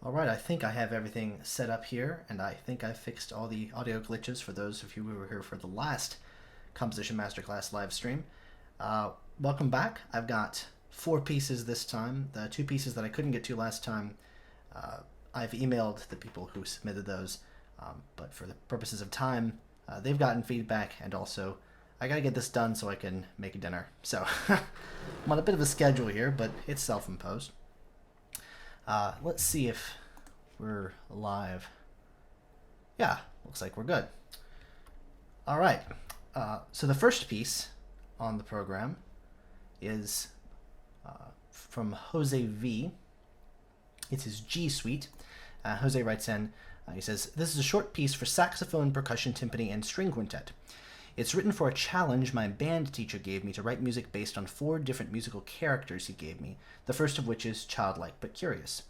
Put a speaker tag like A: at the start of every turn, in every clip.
A: Alright, I think I have everything set up here, and I think I fixed all the audio glitches for those of you who were here for the last Composition Masterclass live stream. Welcome back. I've got 4 pieces this time. The 2 pieces that I couldn't get to last time, I've emailed the people who submitted those, but for the purposes of time, they've gotten feedback, and also I gotta get this done so I can make dinner. So I'm on a bit of a schedule here, but it's self-imposed. Let's see if we're live. Yeah, looks like we're good. All right. So the first piece on the program is from Jose V. It's his G Suite. Jose writes in, he says, "This is a short piece for saxophone, percussion, timpani, and string quintet. It's written for a challenge my band teacher gave me to write music based on 4 different musical characters he gave me, the first of which is childlike but curious.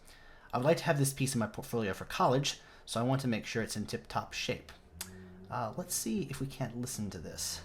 A: I would like to have this piece in my portfolio for college, so I want to make sure it's in tip-top shape." Let's see if we can't listen to this.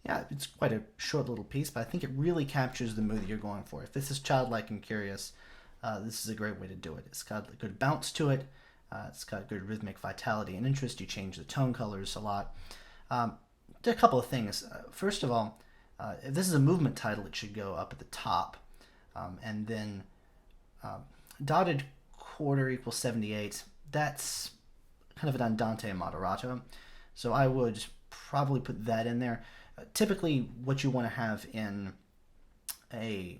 A: Yeah, it's quite a short little piece, but I think it really captures the mood that you're going for. If this is childlike and curious, this is a great way to do it. It's got a good bounce to it. It's got good rhythmic vitality and interest. You change the tone colors a lot. A couple of things. First of all, if this is a movement title, it should go up at the top. And then dotted quarter equals 78. That's kind of an andante moderato. So I would probably put that in there. Typically, what you want to have in a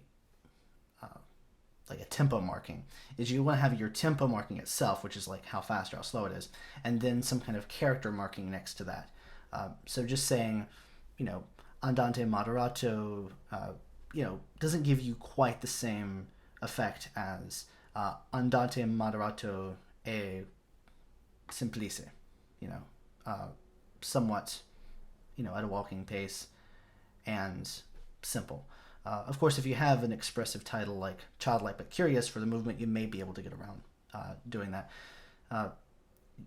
A: like a tempo marking is you want to have your tempo marking itself, which is like how fast or how slow it is, and then some kind of character marking next to that. So just saying, andante moderato, doesn't give you quite the same effect as andante moderato e semplice, somewhat, at a walking pace and simple. Of course, if you have an expressive title like childlike but curious for the movement, you may be able to get around doing that.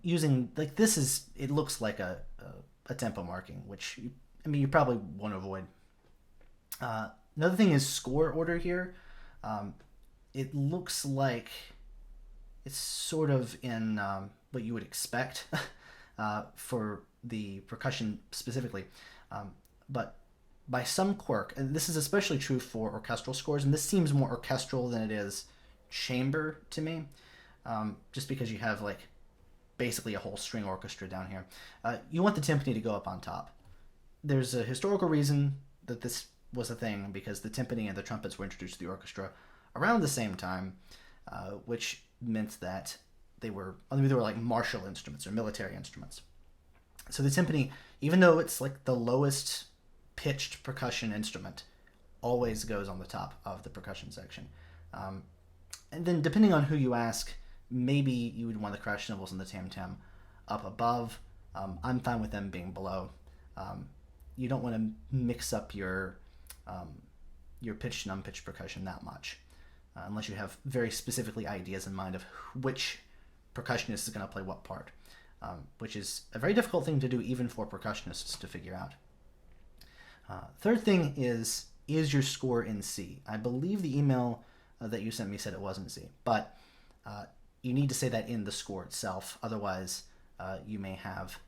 A: Using, like, it looks like a tempo marking, which, you probably want to avoid. Another thing is score order here. It looks like it's sort of in what you would expect for the percussion specifically, but by some quirk, and this is especially true for orchestral scores, and this seems more orchestral than it is chamber to me, just because you have like basically a whole string orchestra down here. You want the timpani to go up on top. There's a historical reason that this was a thing, because the timpani and the trumpets were introduced to the orchestra around the same time, which meant that they were like martial instruments or military instruments. So the timpani, even though it's like the lowest pitched percussion instrument, always goes on the top of the percussion section. And then depending on who you ask, maybe you would want the crash cymbals and the tam-tam up above. I'm fine with them being below. You don't want to mix up your pitched and unpitched percussion that much, unless you have very specifically ideas in mind of which percussionist is going to play what part, which is a very difficult thing to do even for percussionists to figure out. Third thing is your score in C? I believe the email that you sent me said it was in C, but you need to say that in the score itself, otherwise you may have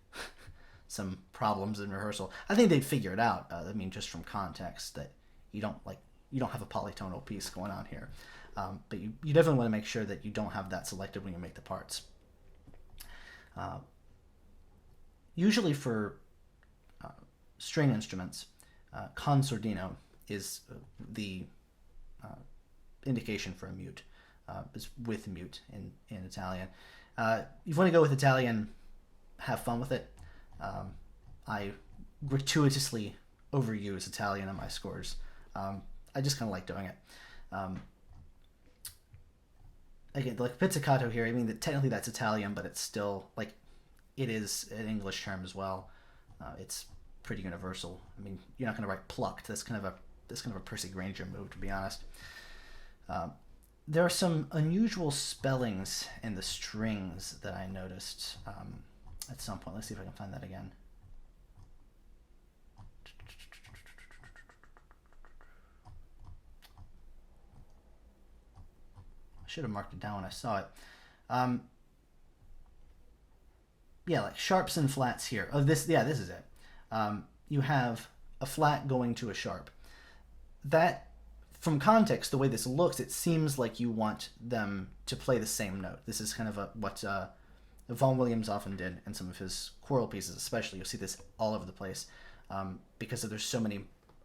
A: some problems in rehearsal. I think they'd figure it out. I mean, just from context, that you don't have a polytonal piece going on here, but you definitely want to make sure that you don't have that selected when you make the parts. Usually for string instruments, con sordino is the indication for a mute. Is with mute in Italian. If you want to go with Italian, have fun with it. I gratuitously overuse Italian in my scores. I just kind of like doing it. Again, like pizzicato here, I mean, technically that's Italian, but it's still, like, it is an English term as well. It's pretty universal. I mean, you're not going to write plucked. That's kind of a Percy Grainger move, to be honest. There are some unusual spellings in the strings that I noticed at some point. Let's see if I can find that again. I should have marked it down when I saw it. Yeah, like sharps and flats here. Oh, this is it. You have a flat going to a sharp. That, from context, the way this looks, it seems like you want them to play the same note. This is kind of what Vaughan Williams often did in some of his choral pieces, especially. You'll see this all over the place because there's so many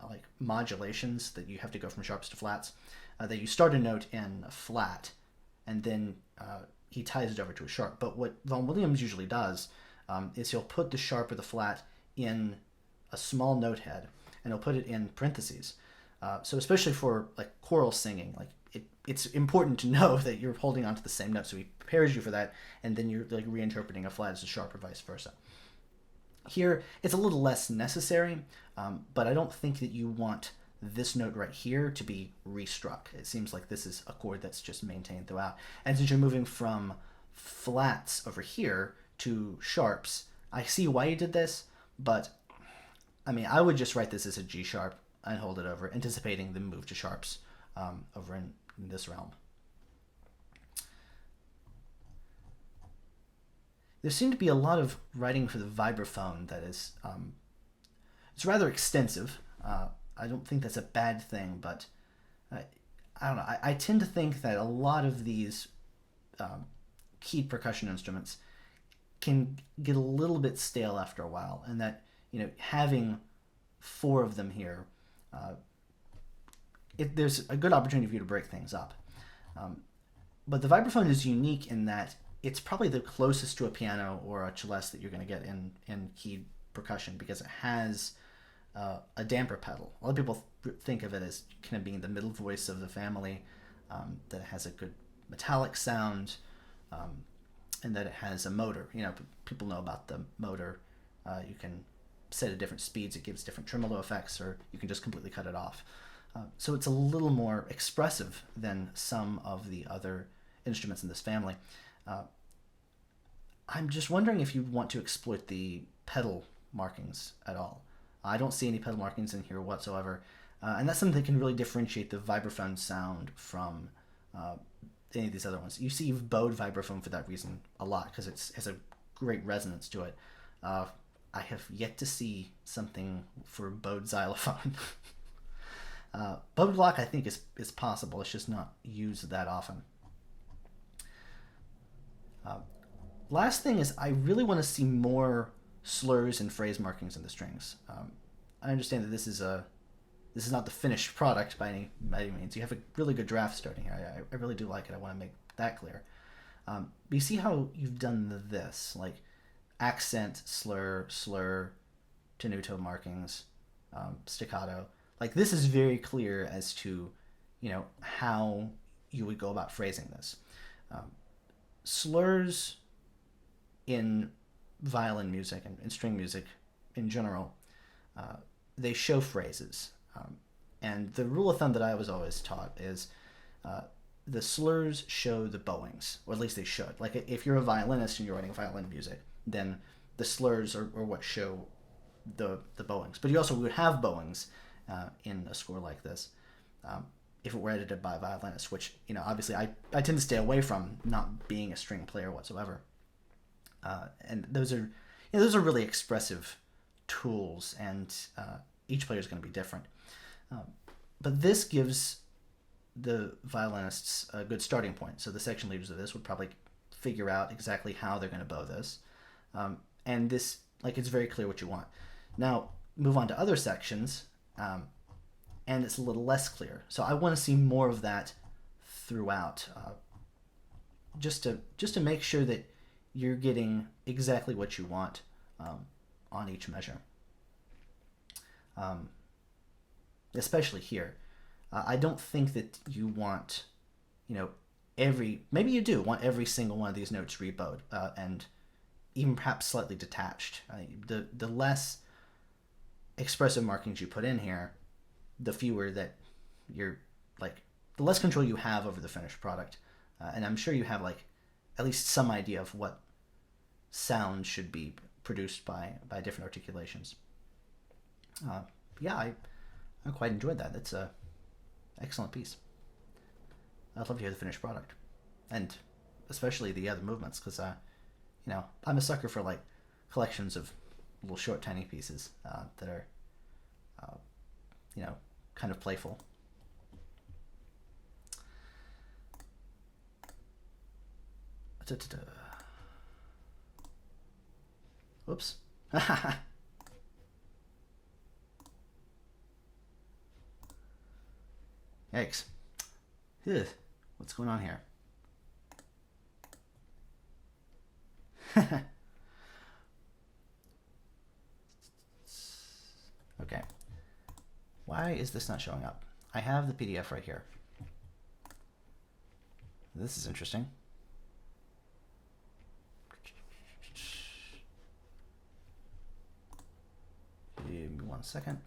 A: like modulations that you have to go from sharps to flats. That you start a note in a flat, and then he ties it over to a sharp. But what Vaughan Williams usually does is he'll put the sharp or the flat in a small note head, and he'll put it in parentheses. So especially for like choral singing, like it's important to know that you're holding onto the same note. So he prepares you for that, and then you're like reinterpreting a flat as a sharp or vice versa. Here, it's a little less necessary, but I don't think that you want this note right here to be restruck. It seems like this is a chord that's just maintained throughout. And since you're moving from flats over here to sharps, I see why you did this, but I mean, I would just write this as a G sharp and hold it over, anticipating the move to sharps over in this realm. There seemed to be a lot of writing for the vibraphone that is, it's rather extensive. I don't think that's a bad thing, but I don't know. I tend to think that a lot of these keyed percussion instruments can get a little bit stale after a while, and that, you know, having 4 of them here, there's a good opportunity for you to break things up. But the vibraphone is unique in that it's probably the closest to a piano or a celeste that you're going to get in keyed percussion, because it has a damper pedal. A lot of people think of it as kind of being the middle voice of the family, that it has a good metallic sound, and that it has a motor. You know, people know about the motor. You can set at different speeds. It gives different tremolo effects, or you can just completely cut it off. So it's a little more expressive than some of the other instruments in this family. I'm just wondering if you want to exploit the pedal markings at all. I don't see any pedal markings in here whatsoever, and that's something that can really differentiate the vibraphone sound from any of these other ones. You see bowed vibraphone for that reason a lot, because it has a great resonance to it. I have yet to see something for bowed xylophone. Bowed block, I think, is possible. It's just not used that often. Last thing is, I really want to see more slurs and phrase markings in the strings. I understand that this is not the finished product by any means. You have a really good draft starting here. I really do like it. I want to make that clear. But you see how you've done this, like accent, slur, tenuto markings, staccato. like this is very clear as to, you know, how you would go about phrasing this. Slurs in violin music and string music in general, they show phrases. And the rule of thumb that I was always taught is the slurs show the bowings, or at least they should. Like if you're a violinist and you're writing violin music, then the slurs are what show the bowings. But you also would have bowings in a score like this if it were edited by a violinist, which, you know, obviously I tend to stay away from, not being a string player whatsoever. And those are, you know, those are really expressive tools, and each player is going to be different. But this gives the violinists a good starting point. So the section leaders of this would probably figure out exactly how they're going to bow this. And this, like, it's very clear what you want. Now, move on to other sections, and it's a little less clear. So I want to see more of that throughout, just to make sure that you're getting exactly what you want on each measure. Especially here. I don't think that you want, you know, maybe you do want every single one of these notes rebowed, and even perhaps slightly detached. The less expressive markings you put in here, the fewer that you're, like, the less control you have over the finished product. And I'm sure you have, like, at least some idea of what sound should be produced by different articulations. Yeah, I quite enjoyed that. It's a excellent piece. I'd love to hear the finished product, and especially the other movements, because you know, I'm a sucker for, like, collections of little short, tiny pieces that are, you know, kind of playful. Whoops. Yikes. Ugh. What's going on here? Okay. Why is this not showing up? I have the PDF right here. This is interesting. Give me 1 second.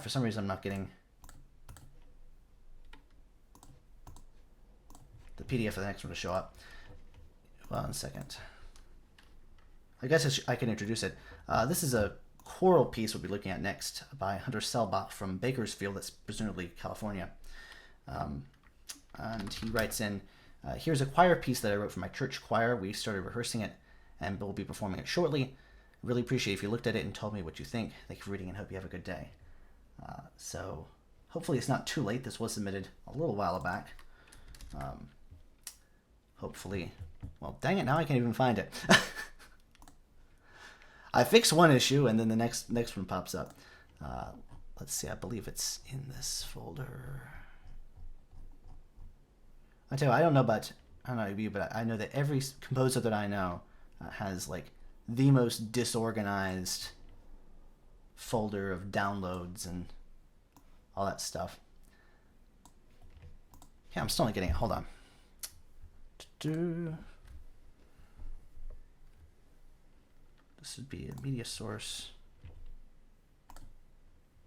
A: For some reason I'm not getting the PDF for the next one to show up. 1 second. I guess I can introduce it. This is a choral piece we'll be looking at next by Hunter Selbach from Bakersfield, that's presumably California. And he writes in, here's a choir piece that I wrote for my church choir. We started rehearsing it and we'll be performing it shortly. Really appreciate if you looked at it and told me what you think. Thank you for reading and hope you have a good day. So hopefully it's not too late. This was submitted a little while back. Hopefully, well, dang it, now I can't even find it. I fixed one issue and then the next one pops up. Let's see, I believe it's in this folder. I tell you, I don't know you, but I know that every composer that I know has, like, the most disorganized folder of downloads and all that stuff. Yeah, I'm still not getting it. Hold on. This would be a media source.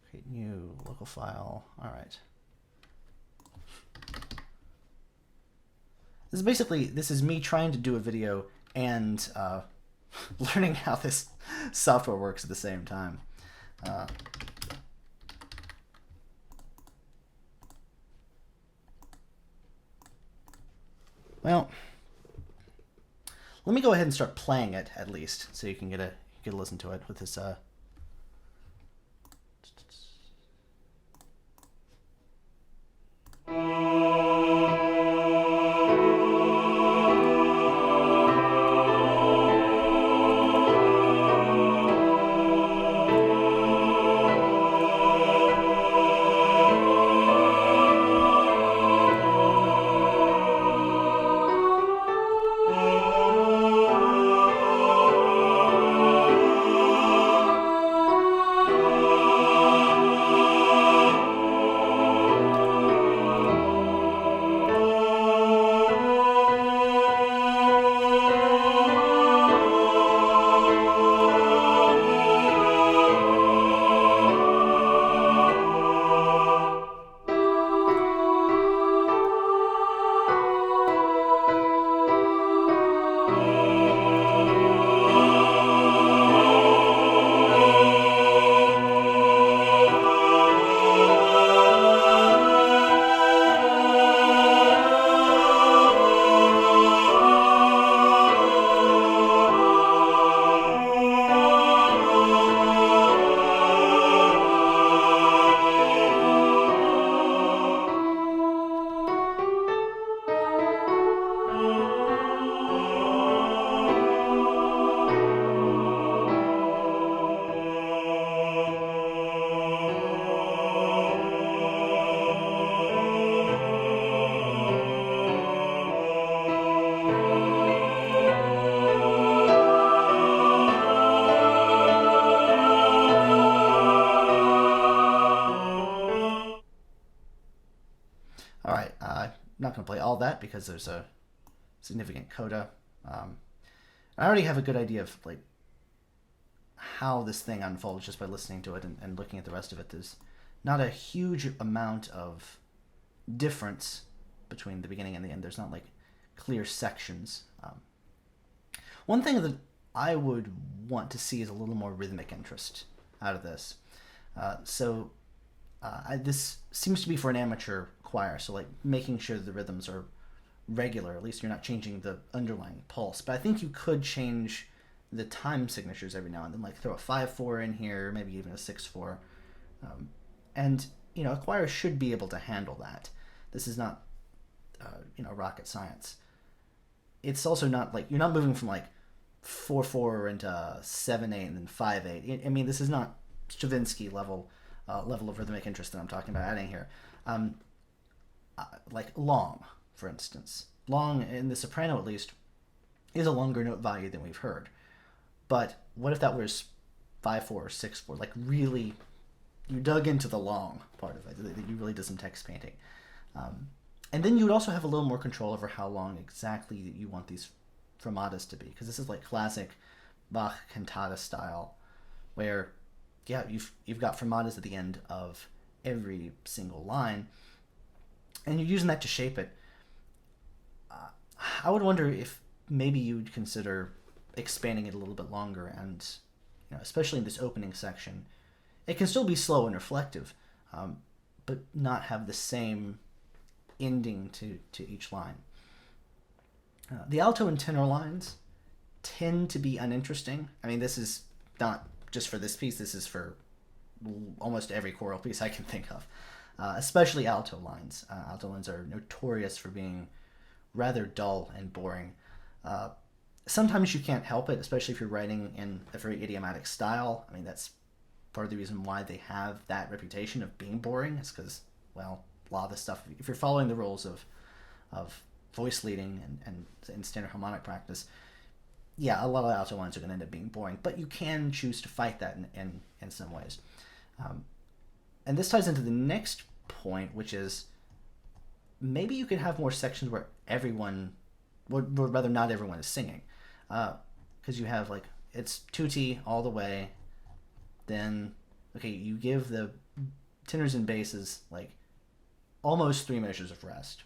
A: Create new local file. All right. This is me trying to do a video and learning how this software works at the same time. Well, let me go ahead and start playing it at least, so you can get a listen to it with this. All right, I'm not going to play all that because there's a significant coda. I already have a good idea of like how this thing unfolds just by listening to it and looking at the rest of it. There's not a huge amount of difference between the beginning and the end. There's not like clear sections. One thing that I would want to see is a little more rhythmic interest out of this. This seems to be for an amateur choir, so like making sure that the rhythms are regular, at least you're not changing the underlying pulse. But I think you could change the time signatures every now and then, like throw a 5/4 in here, maybe even a 6/4. And, a choir should be able to handle that. This is not, rocket science. It's also not like, you're not moving from like 4/4 into 7/8 and then 5/8. I mean, this is not Stravinsky level of rhythmic interest that I'm talking about adding here. Like long, for instance. Long, in the soprano at least, is a longer note value than we've heard. But what if that was 5/4 or 6/4? Like really, you dug into the long part of it. You really did some text painting. And then you would also have a little more control over how long exactly you want these fermatas to be. Because this is like classic Bach cantata style, where, yeah, you've got fermatas at the end of every single line, and you're using that to shape it. I would wonder if maybe you'd consider expanding it a little bit longer, and especially in this opening section, it can still be slow and reflective, but not have the same ending to each line. The alto and tenor lines tend to be uninteresting. I mean, this is not just for this piece. This is for almost every choral piece I can think of, especially alto lines. Alto lines are notorious for being rather dull and boring. Sometimes you can't help it, especially if you're writing in a very idiomatic style. I mean, that's part of the reason why they have that reputation of being boring. It's because, well, a lot of this stuff, if you're following the rules of voice leading and standard harmonic practice, yeah, a lot of alto lines are going to end up being boring. But you can choose to fight that in some ways. And this ties into the next point, which is maybe you could have more sections where everyone, or rather not everyone is singing. Because you have, like, it's tutti all the way, then, okay, you give the tenors and basses, like, almost 3 measures of rest.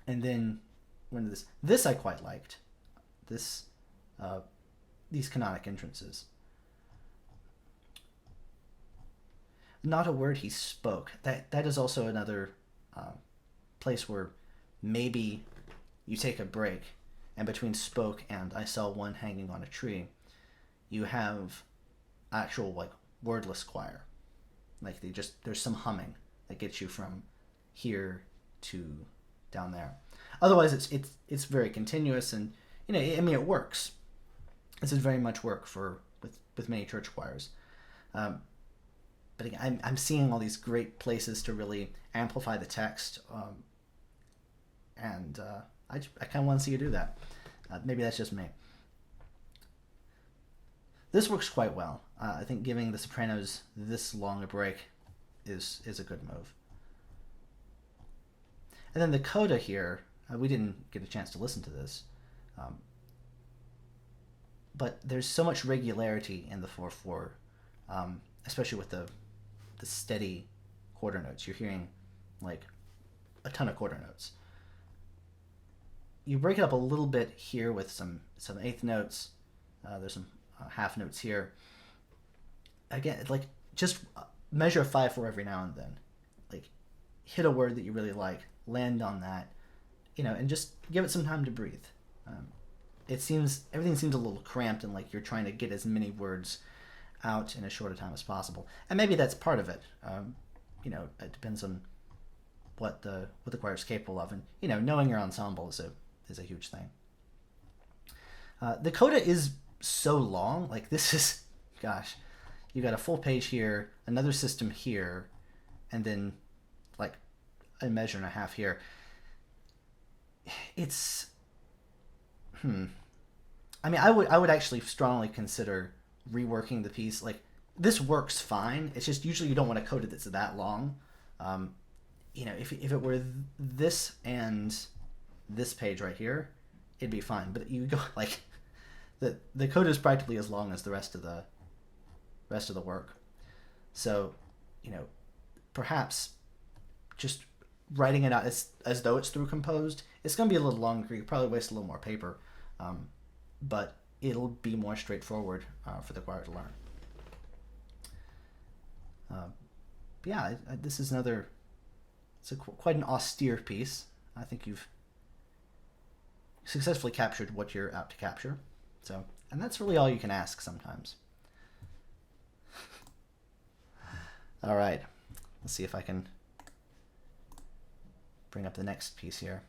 A: And then, when this I quite liked, these canonic entrances. Not a word he spoke. That is also another place where maybe you take a break, and between spoke and I saw one hanging on a tree, you have actual like wordless choir. Like there's some humming that gets you from here to down there. Otherwise, it's very continuous, and I mean it works. This is very much work with many church choirs. But again, I'm seeing all these great places to really amplify the text, and I kind of want to see you do that. Maybe that's just me. This works quite well. I think giving the sopranos this long a break is a good move. And then the coda here, we didn't get a chance to listen to this, but there's so much regularity in the 4/4, especially with the steady quarter notes. You're hearing like a ton of quarter notes. You break it up a little bit here with some eighth notes. There's some half notes here. Again, like just measure a 5/4 every now and then. Like hit a word that you really like, land on that, and just give it some time to breathe. Everything seems a little cramped, and like you're trying to get as many words out in as short a time as possible. And maybe that's part of it. It depends on what the choir is capable of, and knowing your ensemble is a huge thing. The coda is so long. Like this is, gosh, you got a full page here, another system here, and then like a measure and a half here. It's, I mean, I would actually strongly consider reworking the piece. Like this works fine. It's just usually you don't want a coda that's that long. you know, if it were this and this page right here, it'd be fine. But you go like the code is practically as long as the rest of the work. So, you know, perhaps just writing it out as though it's through composed, it's going to be a little longer. You probably waste a little more paper, but it'll be more straightforward for the choir to learn. Yeah, this is another. It's quite an austere piece. I think you've successfully captured what you're out to capture. So, and that's really all you can ask sometimes. All right, let's see if I can bring up the next piece here.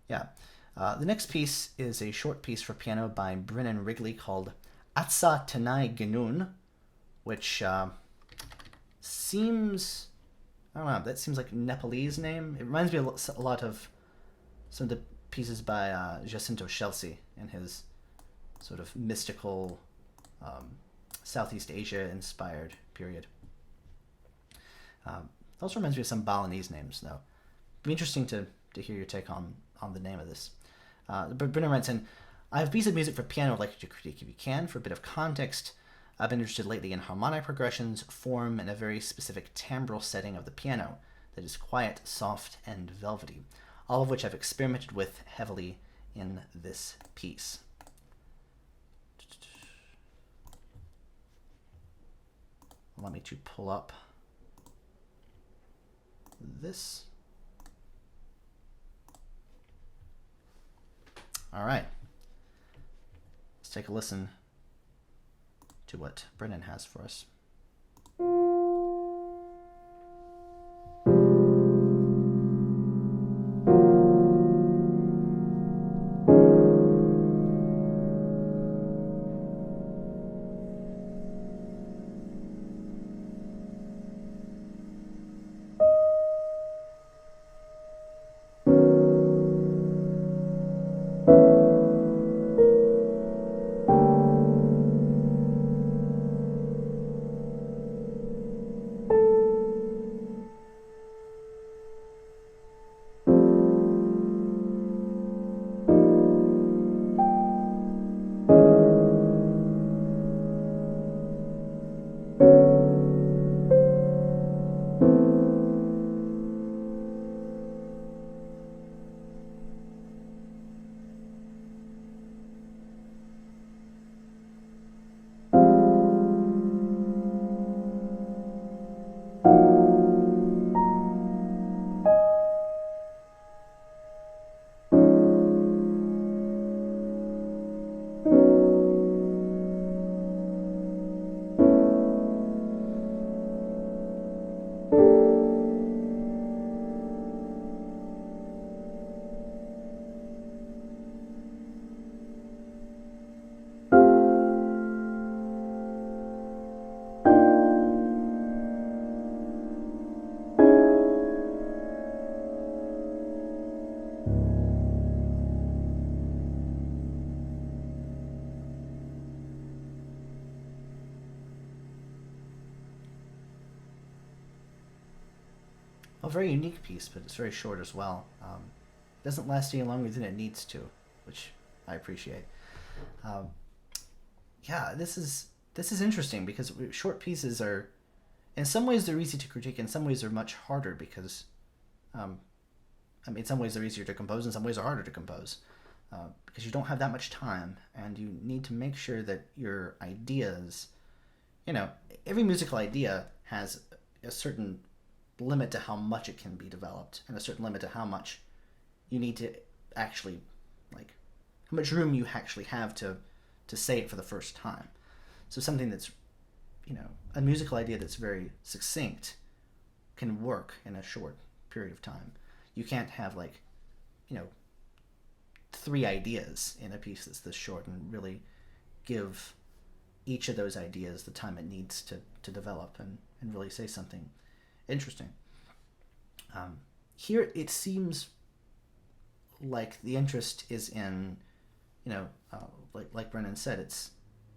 A: Yeah, the next piece is a short piece for piano by Brennen and Rigley called Atsa, Tanai, Ginun, which seems, I don't know, that seems like a Nepalese name. It reminds me a lot of some of the pieces by Jacinto Scelsi in his sort of mystical Southeast Asia-inspired period. Also reminds me of some Balinese names, though. It'd be interesting to hear your take on the name of this. But Brennen writes in, I have a piece of music for piano I'd like you to critique if you can. For a bit of context, I've been interested lately in harmonic progressions, form, and a very specific timbral setting of the piano that is quiet, soft, and velvety, all of which I've experimented with heavily in this piece. Allow me to pull up this. All right. Let's take a listen to what Brennen has for us. A very unique piece, but it's very short as well. Doesn't last any longer than it needs to, which I appreciate. Yeah, this is interesting because short pieces are, in some ways they're easy to critique, in some ways they're much harder because, I mean, in some ways they're easier to compose, in some ways they're harder to compose, because you don't have that much time, and you need to make sure that your ideas, you know, every musical idea has a certain limit to how much it can be developed, and a certain limit to how much you need to actually, like, how much room you actually have to say it for the first time. So something that's, you know, a musical idea that's very succinct can work in a short period of time. You can't have, like, you know, 3 ideas in a piece that's this short and really give each of those ideas the time it needs to develop and really say something interesting. Here it seems like the interest is in you know, like Brennan said, it's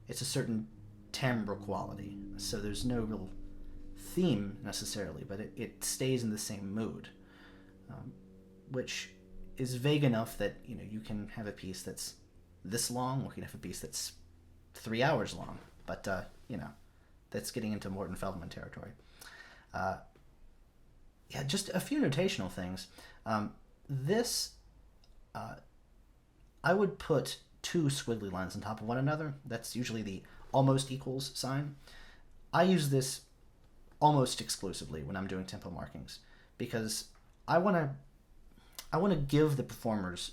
A: a certain timbre quality. So there's no real theme necessarily, but it stays in the same mood, which is vague enough that you can have a piece that's this long, or you can have a piece that's 3 hours long. But that's getting into Morton Feldman territory. Yeah, just a few notational things. This, I would put two squiggly lines on top of one another. That's usually the almost equals sign. I use this almost exclusively when I'm doing tempo markings, because I want to give the performers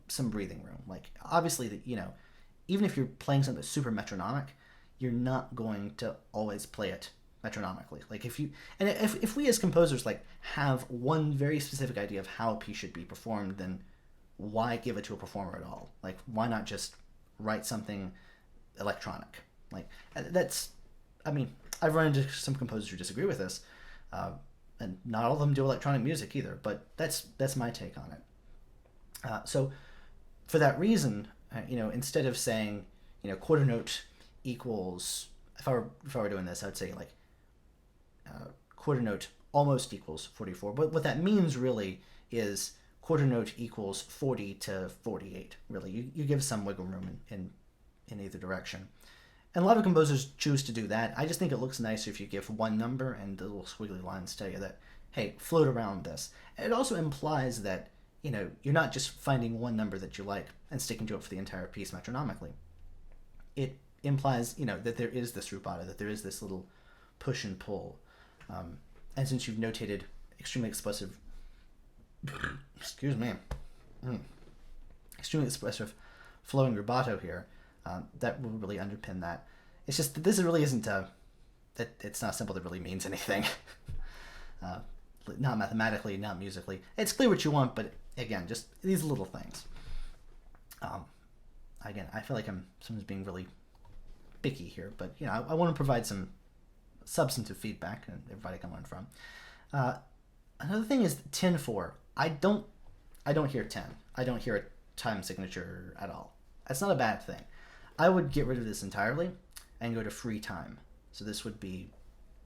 A: some breathing room. Like, obviously, even if you're playing something that's super metronomic, you're not going to always play it metronomically. Like, if we as composers have one very specific idea of how a piece should be performed, then why give it to a performer at all? Like, why not just write something electronic? Like, I've run into some composers who disagree with this, and not all of them do electronic music either, but that's my take on it. So for that reason, instead of saying, quarter note equals, if I were doing this, I would say quarter note almost equals 44. But what that means really is quarter note equals 40 to 48. Really, you give some wiggle room in either direction. And a lot of composers choose to do that. I just think it looks nicer if you give one number and the little squiggly lines tell you that, hey, float around this. And it also implies that, you're not just finding one number that you like and sticking to it for the entire piece metronomically. It implies, that there is this rubato, that there is this little push and pull. And since you've notated extremely expressive, extremely expressive flowing rubato here, that will really underpin that. It's just that this really isn't that it's not simple that really means anything. Not mathematically, not musically. It's clear what you want, but again, just these little things. Again, I feel like someone's being really picky here, but I want to provide some substantive feedback and everybody can learn from. Another thing is 10/4. I don't hear 10. I don't hear a time signature at all. That's not a bad thing. I would get rid of this entirely and go to free time. So this would be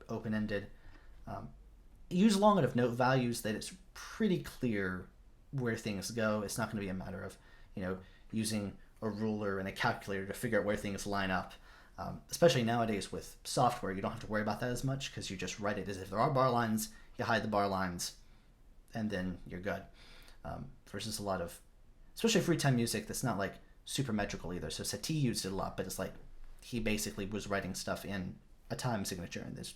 A: open-ended. Use long enough note values that it's pretty clear where things go. It's not going to be a matter of, using a ruler and a calculator to figure out where things line up. Especially nowadays with software, you don't have to worry about that as much because you just write it as if there are bar lines, you hide the bar lines, and then you're good. Versus a lot of, especially free time music that's not super metrical either. So Satie used it a lot, but it's he basically was writing stuff in a time signature and this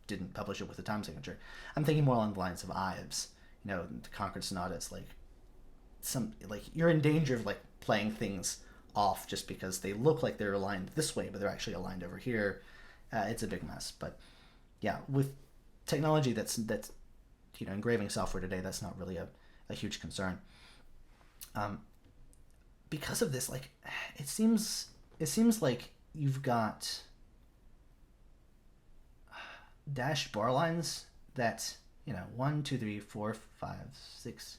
A: didn't publish it with a time signature. I'm thinking more along the lines of Ives, the Concord sonatas. You're in danger of playing things off just because they look like they're aligned this way, but they're actually aligned over here. It's a big mess. But yeah, with technology that's engraving software today, that's not really a huge concern. Because of this, it seems like you've got dashed bar lines that 1, 2, 3, 4, 5, 6,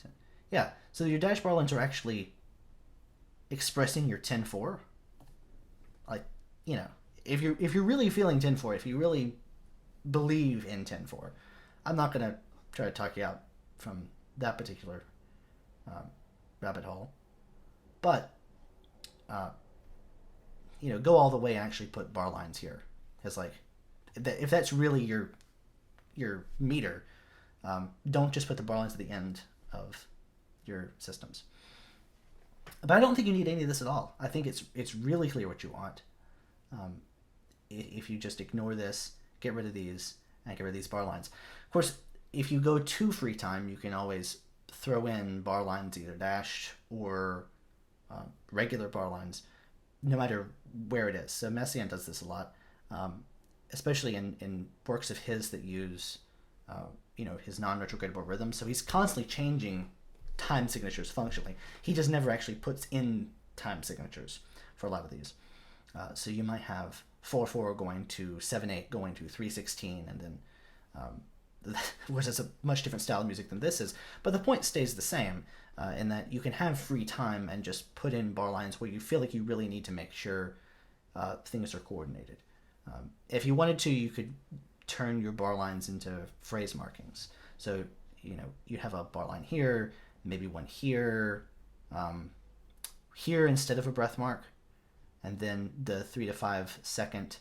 A: 10. Yeah, so your dash bar lines are actually expressing your 10/4. If you're really feeling 10/4, if you really believe in 10/4, I'm not gonna try to talk you out from that particular rabbit hole, but go all the way and actually put bar lines here, because if that's really your meter, don't just put the bar lines at the end of your systems. But I don't think you need any of this at all. I think it's really clear what you want. If you just ignore this, get rid of these, and get rid of these bar lines. Of course, if you go to free time, you can always throw in bar lines, either dashed or regular bar lines, no matter where it is. So Messiaen does this a lot, especially in works of his that use his non-retrogradable rhythms. So he's constantly changing time signatures functionally. He just never actually puts in time signatures for a lot of these. So you might have 4/4 going to 7/8 going to 3/16, and then which is a much different style of music than this is. But the point stays the same, in that you can have free time and just put in bar lines where you feel like you really need to make sure things are coordinated. If you wanted to, you could turn your bar lines into phrase markings. So, you have a bar line here, maybe one here, here instead of a breath mark, and then the 3 to 5 second,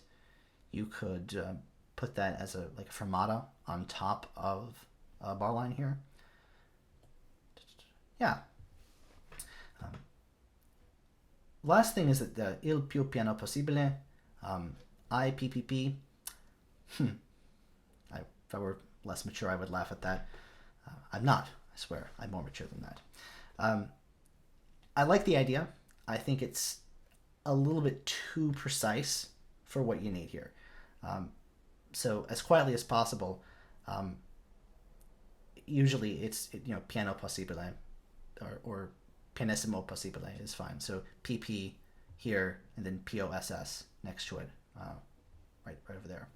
A: you could put that as a fermata on top of a bar line here. Yeah. Last thing is that the il più piano possibile, IPPP. If I were less mature, I would laugh at that. I'm not, I swear. I'm more mature than that. I like the idea. I think it's a little bit too precise for what you need here. So as quietly as possible, usually it's piano possibile or pianissimo possibile is fine. So PP here and then POSS next to it, right over there.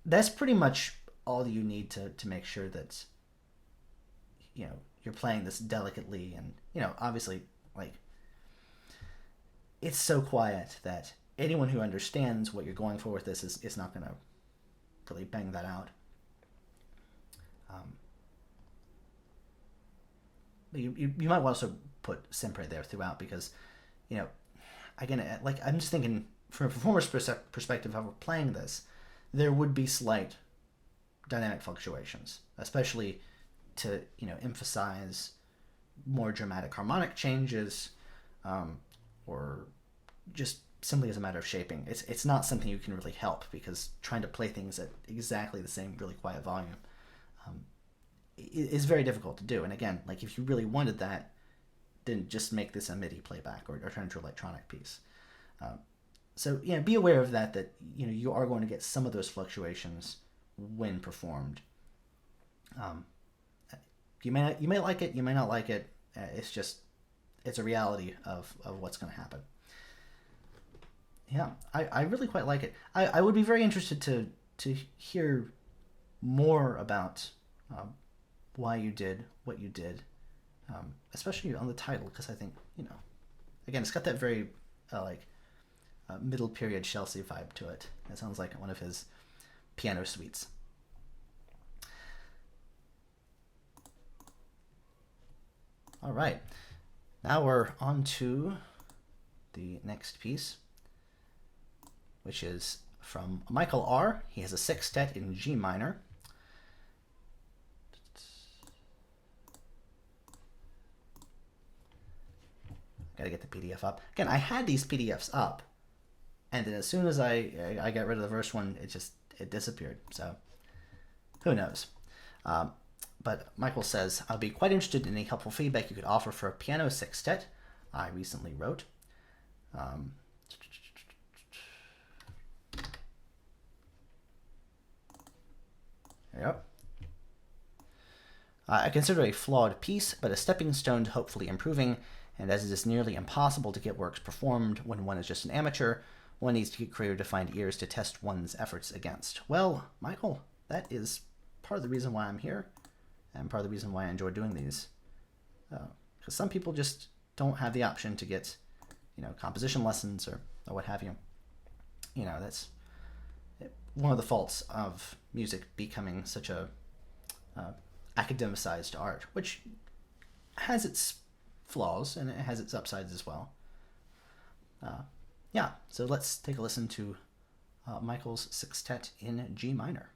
A: That's pretty much all you need to make sure that you're playing this delicately, and obviously it's so quiet that anyone who understands what you're going for with this is not going to really bang that out. You might also put sempre there throughout because, again, I'm just thinking from a performer's perspective, how we're playing this, there would be slight dynamic fluctuations, especially to emphasize more dramatic harmonic changes, or just simply as a matter of shaping. It's not something you can really help, because trying to play things at exactly the same really quiet volume is very difficult to do. And again, if you really wanted that, then just make this a MIDI playback or turn it into an electronic piece. So be aware of that you are going to get some of those fluctuations when performed. You may like it, you may not like it. It's a reality of what's going to happen. Yeah, I really quite like it. I would be very interested to hear more about why you did what you did, especially on the title, because I think, again, it's got that very middle period Chelsea vibe to it. It sounds like one of his piano suites. All right, now we're on to the next piece, which is from Michael R. He has a sextet in G minor. Gotta get the PDF up. Again, I had these PDFs up, and then as soon as I got rid of the first one, it disappeared. So who knows? But Michael says, I'll be quite interested in any helpful feedback you could offer for a piano sextet I recently wrote. There you go. I consider it a flawed piece, but a stepping stone to hopefully improving, and as it is nearly impossible to get works performed when one is just an amateur, one needs to get creative to find ears to test one's efforts against. Well, Michael, that is part of the reason why I'm here, and part of the reason why I enjoy doing these. Because some people just don't have the option to get, composition lessons or what have you. That's one of the faults of music becoming such a academicized art, which has its flaws and it has its upsides as well. So let's take a listen to Michael's sextet in G minor.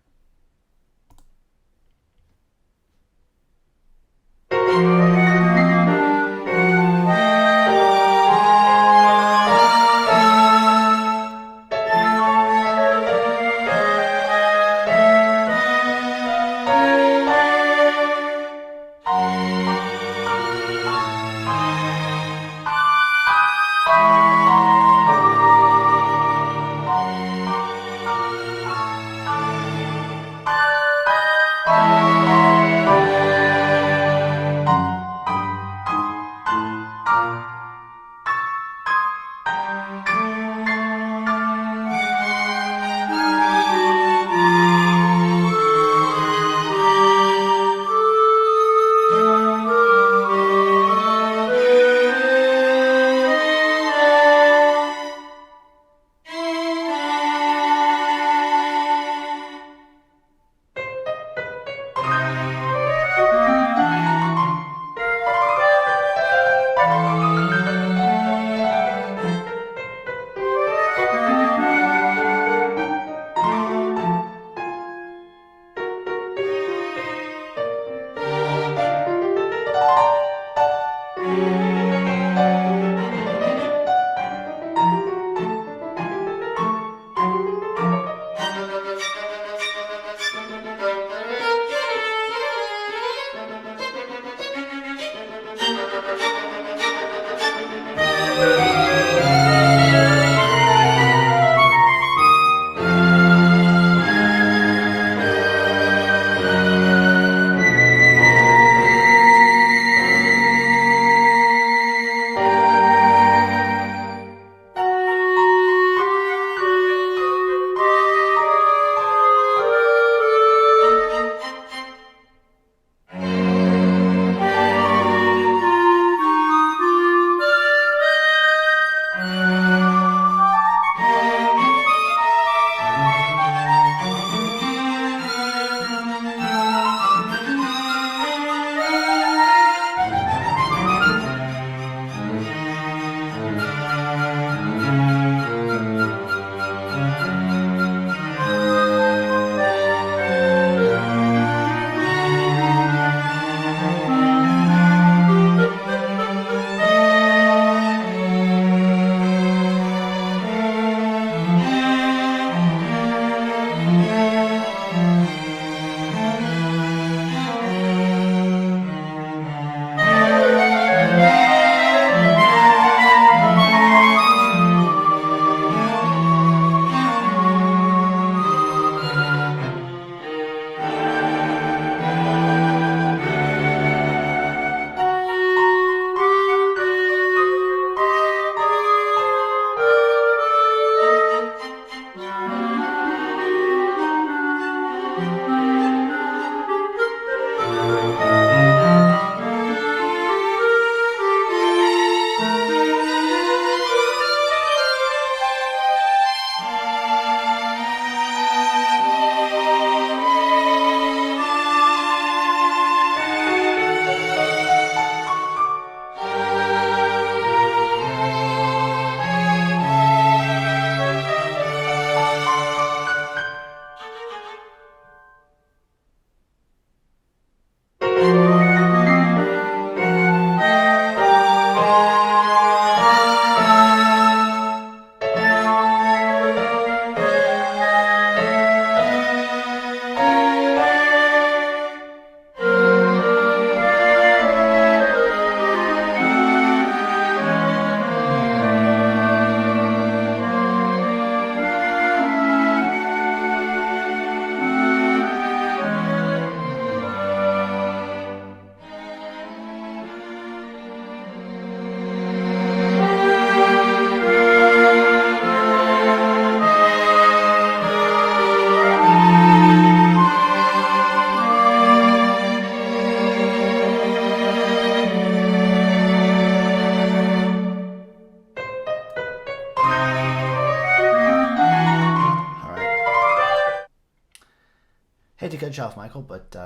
A: head off, Michael, but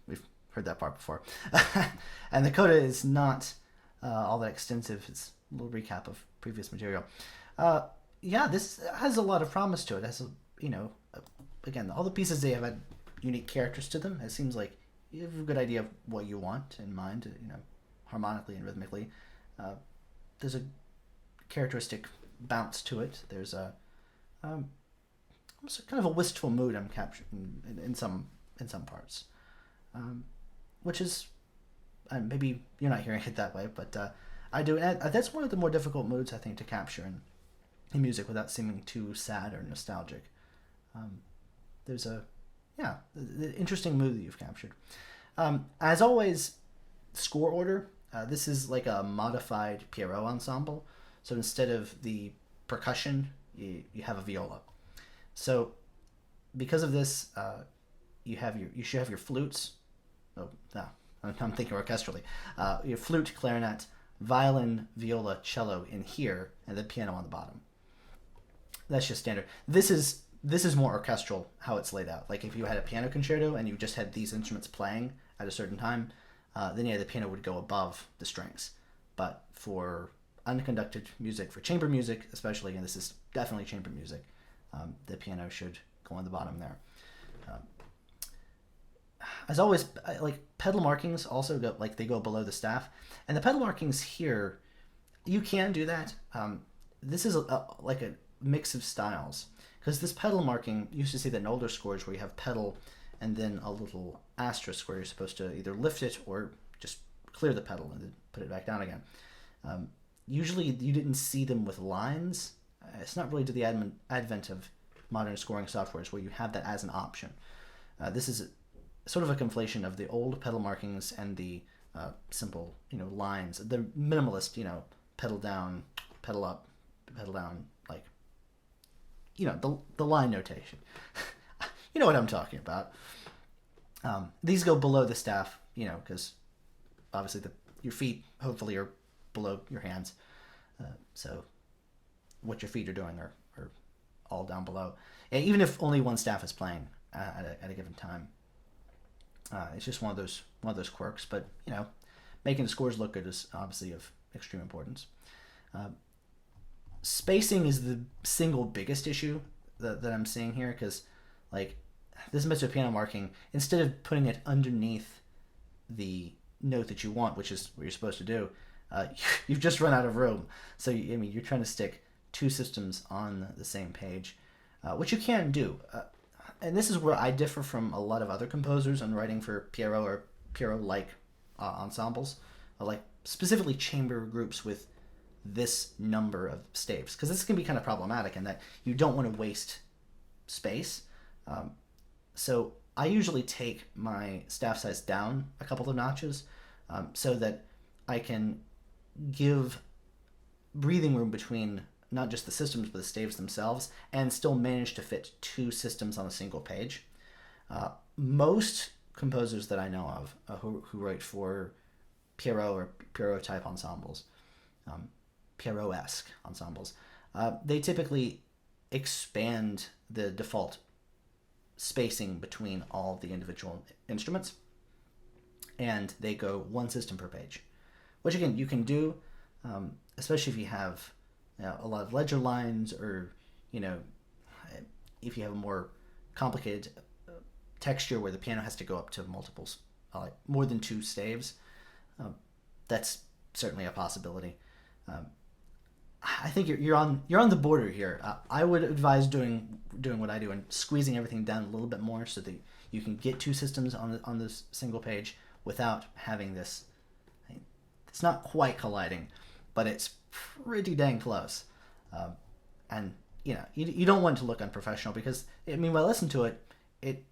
A: we've heard that part before. And the coda is not all that extensive. It's a little recap of previous material. This has a lot of promise to it. It has, again, all the pieces, they have had unique characters to them. It seems like you have a good idea of what you want in mind, harmonically and rhythmically. There's a characteristic bounce to it. There's a kind of a wistful mood I'm capturing in some parts, which is maybe you're not hearing it that way, but I do. And that's one of the more difficult moods, I think, to capture in music without seeming too sad or nostalgic. There's the interesting mood that you've captured. As always, score order. This is like a modified Pierrot ensemble. So instead of the percussion, you have a viola. So because of this, you should have your flutes. Oh, no, I'm thinking orchestrally. Your flute, clarinet, violin, viola, cello in here, and the piano on the bottom. That's just standard. This is more orchestral how it's laid out. Like if you had a piano concerto and you just had these instruments playing at a certain time, then the piano would go above the strings. But for unconducted music, for chamber music especially, and this is definitely chamber music, the piano should go on the bottom there. As always, like pedal markings also go below the staff, and the pedal markings here, you can do that. This is like a mix of styles, because this pedal marking, you used to see that in older scores where you have pedal and then a little asterisk where you're supposed to either lift it or just clear the pedal and then put it back down again. Usually you didn't see them with lines. It's not really to the advent of modern scoring softwares where you have that as an option. This is sort of a conflation of the old pedal markings and the simple, lines. The minimalist, pedal down, pedal up, pedal down, like, the line notation. You know what I'm talking about. These go below the staff, because obviously your feet hopefully are below your hands. So what your feet are doing are all down below. And even if only one staff is playing at a given time. It's just one of those quirks, but making the scores look good is obviously of extreme importance. Spacing is the single biggest issue that I'm seeing here, because like this method of piano marking, instead of putting it underneath the note that you want, which is what you're supposed to do, you've just run out of room. So you're trying to stick two systems on the same page, which you can do. And this is where I differ from a lot of other composers on writing for Pierrot or Pierrot-like ensembles, like specifically chamber groups with this number of staves, because this can be kind of problematic in that you don't want to waste space. So I usually take my staff size down a couple of notches, so that I can give breathing room between not just the systems but the staves themselves, and still manage to fit two systems on a single page. Most composers that I know of who write for Pierrot or Pierrot type ensembles, Pierrot-esque ensembles, they typically expand the default spacing between all the individual instruments, and they go one system per page, which again you can do, especially if you have a lot of ledger lines, or if you have a more complicated texture where the piano has to go up to multiples, like more than two staves. That's certainly a possibility. I think you're on the border here. I would advise doing what I do and squeezing everything down a little bit more so that you can get two systems on this single page without having this. It's not quite colliding, but it's pretty dang close. And you don't want it to look unprofessional, because when I listen to it, it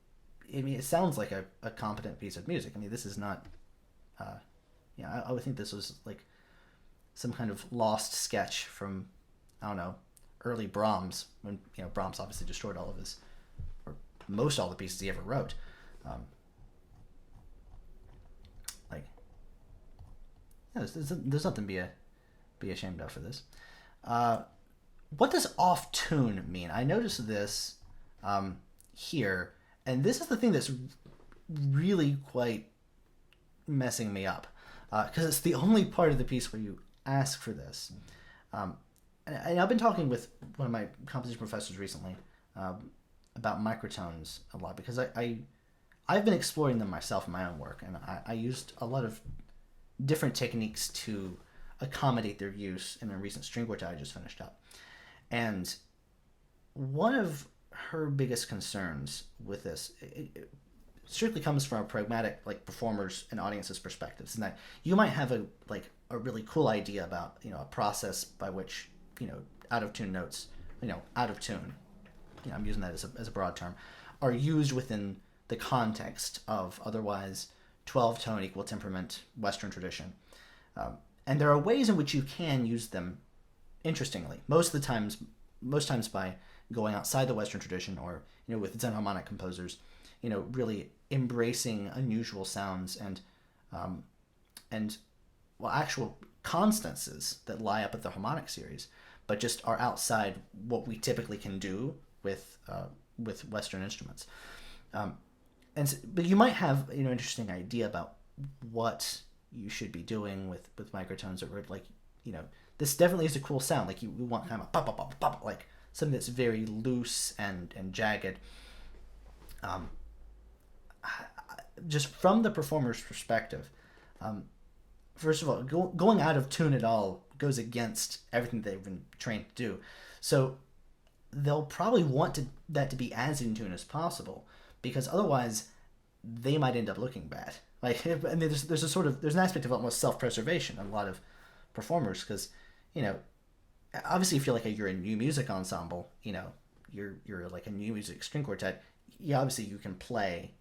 A: sounds like a competent piece of music. This is not. I would think this was like some kind of lost sketch from, I don't know, early Brahms, when Brahms obviously destroyed all of his, or most all the pieces he ever wrote. There's nothing to be ashamed of for this. What does off tune mean? I noticed this here, And this is the thing that's really quite messing me up, because it's the only part of the piece where you ask for this. And I've been talking with one of my composition professors recently about microtones a lot, because I've been exploring them myself in my own work, and I used a lot of different techniques to accommodate their use in a recent string quartet I just finished up. And one of her biggest concerns with this, it strictly comes from a pragmatic, like, performers and audiences perspectives, and that you might have a really cool idea about, a process by which, out of tune notes, out of tune, I'm using that as a broad term, are used within the context of otherwise 12-tone equal temperament Western tradition. And there are ways in which you can use them interestingly. Most times by going outside the Western tradition, or, with Zen harmonic composers, really embracing unusual sounds and actual constances that lie up at the harmonic series, but just are outside what we typically can do with Western instruments. But you might have an interesting idea about what you should be doing with microtones, or this definitely is a cool sound. Like, you want kind of a pop pop pop pop, like something that's very loose and jagged. Just from the performer's perspective, first of all, going out of tune at all goes against everything they've been trained to do. So they'll probably want that to be as in tune as possible, because otherwise they might end up looking bad. Like, there's an aspect of almost self-preservation in a lot of performers, because obviously if you're you're a new music ensemble, you're like a new music string quartet, obviously you can play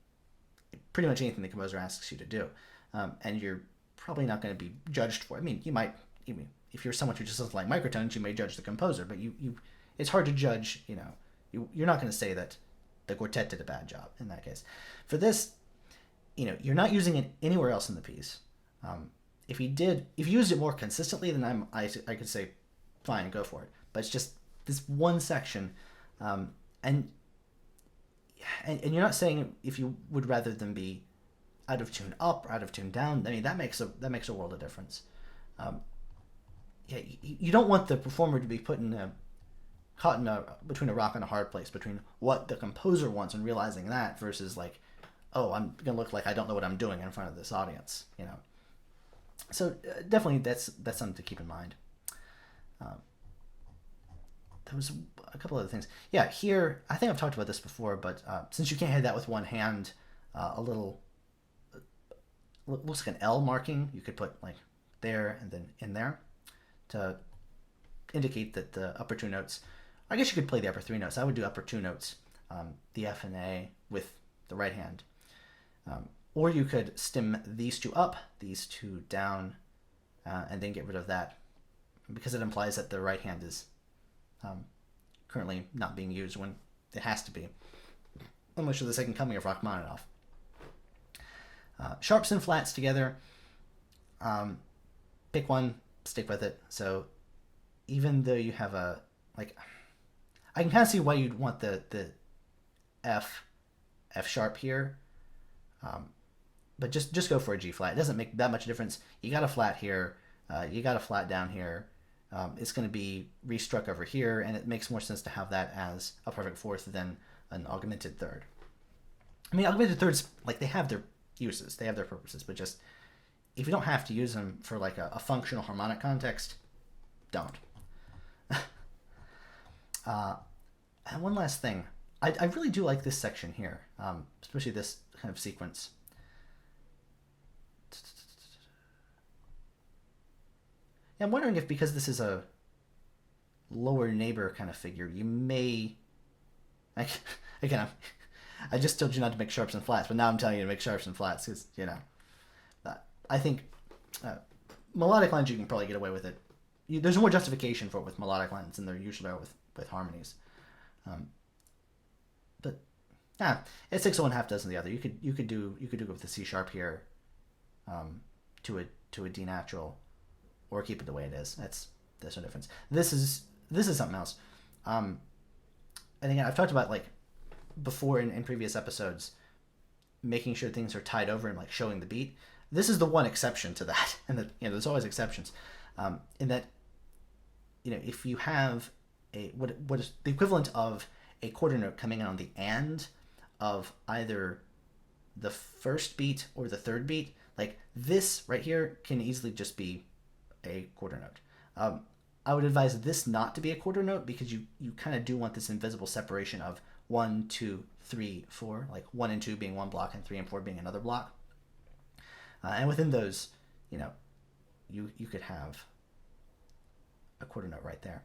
A: pretty much anything the composer asks you to do, and you're probably not going to be judged for it. I mean, you might, if you're someone who just doesn't like microtones, you may judge the composer, but it's hard to judge. You're not going to say that the quartet did a bad job in that case. For this, you're not using it anywhere else in the piece. If you used it more consistently, then I could say, fine, go for it. But it's just this one section, and you're not saying if you would rather them be out of tune up or out of tune down. I mean, that makes a world of difference. You don't want the performer to be caught between a rock and a hard place, between what the composer wants and realizing that, versus oh, I'm gonna look like I don't know what I'm doing in front of this audience. So definitely that's something to keep in mind. There was a couple other things. Yeah, here, I think I've talked about this before, but since you can't hit that with one hand, a little, looks like an L marking, you could put there and then in there to indicate that the upper two notes, I guess you could play the upper three notes. I would do upper two notes, the F and A, with the right hand. Or you could stem these two up, these two down, and then get rid of that, because it implies that the right hand is currently not being used when it has to be, almost for the second coming of Rachmaninoff. Sharps and flats together, pick one, stick with it. So even though you have I can kind of see why you'd want the F sharp here, but just go for a G flat. It doesn't make that much difference. You got a flat here, you got a flat down here. It's going to be restruck over here, and it makes more sense to have that as a perfect fourth than an augmented third. I mean, augmented thirds, they have their uses, they have their purposes, but just if you don't have to use them for a functional harmonic context, don't. And one last thing, I really do like this section here, especially this kind of sequence. I'm wondering if, because this is a lower neighbor kind of figure, you may, again, I just told you not to make sharps and flats, but now I'm telling you to make sharps and flats, because, I think melodic lines, you can probably get away with it. There's more justification for it with melodic lines than there usually are with harmonies. But it's 6 of one, half dozen the other. You could go with the C sharp here, to a D natural, or keep it the way it is. There's no difference. This is something else. And again, I've talked about before in previous episodes, making sure things are tied over and like showing the beat. This is the one exception to that, and that, you know, there's always exceptions, in that, you know, if you have what is the equivalent of a quarter note coming in on the and of either the first beat or the third beat, like this right here can easily just be a quarter note. I would advise this not to be a quarter note, because you kind of do want this invisible separation of 1, 2, 3, 4, like 1 and 2 being one block and 3 and 4 being another block. And within those, you know, you could have a quarter note right there.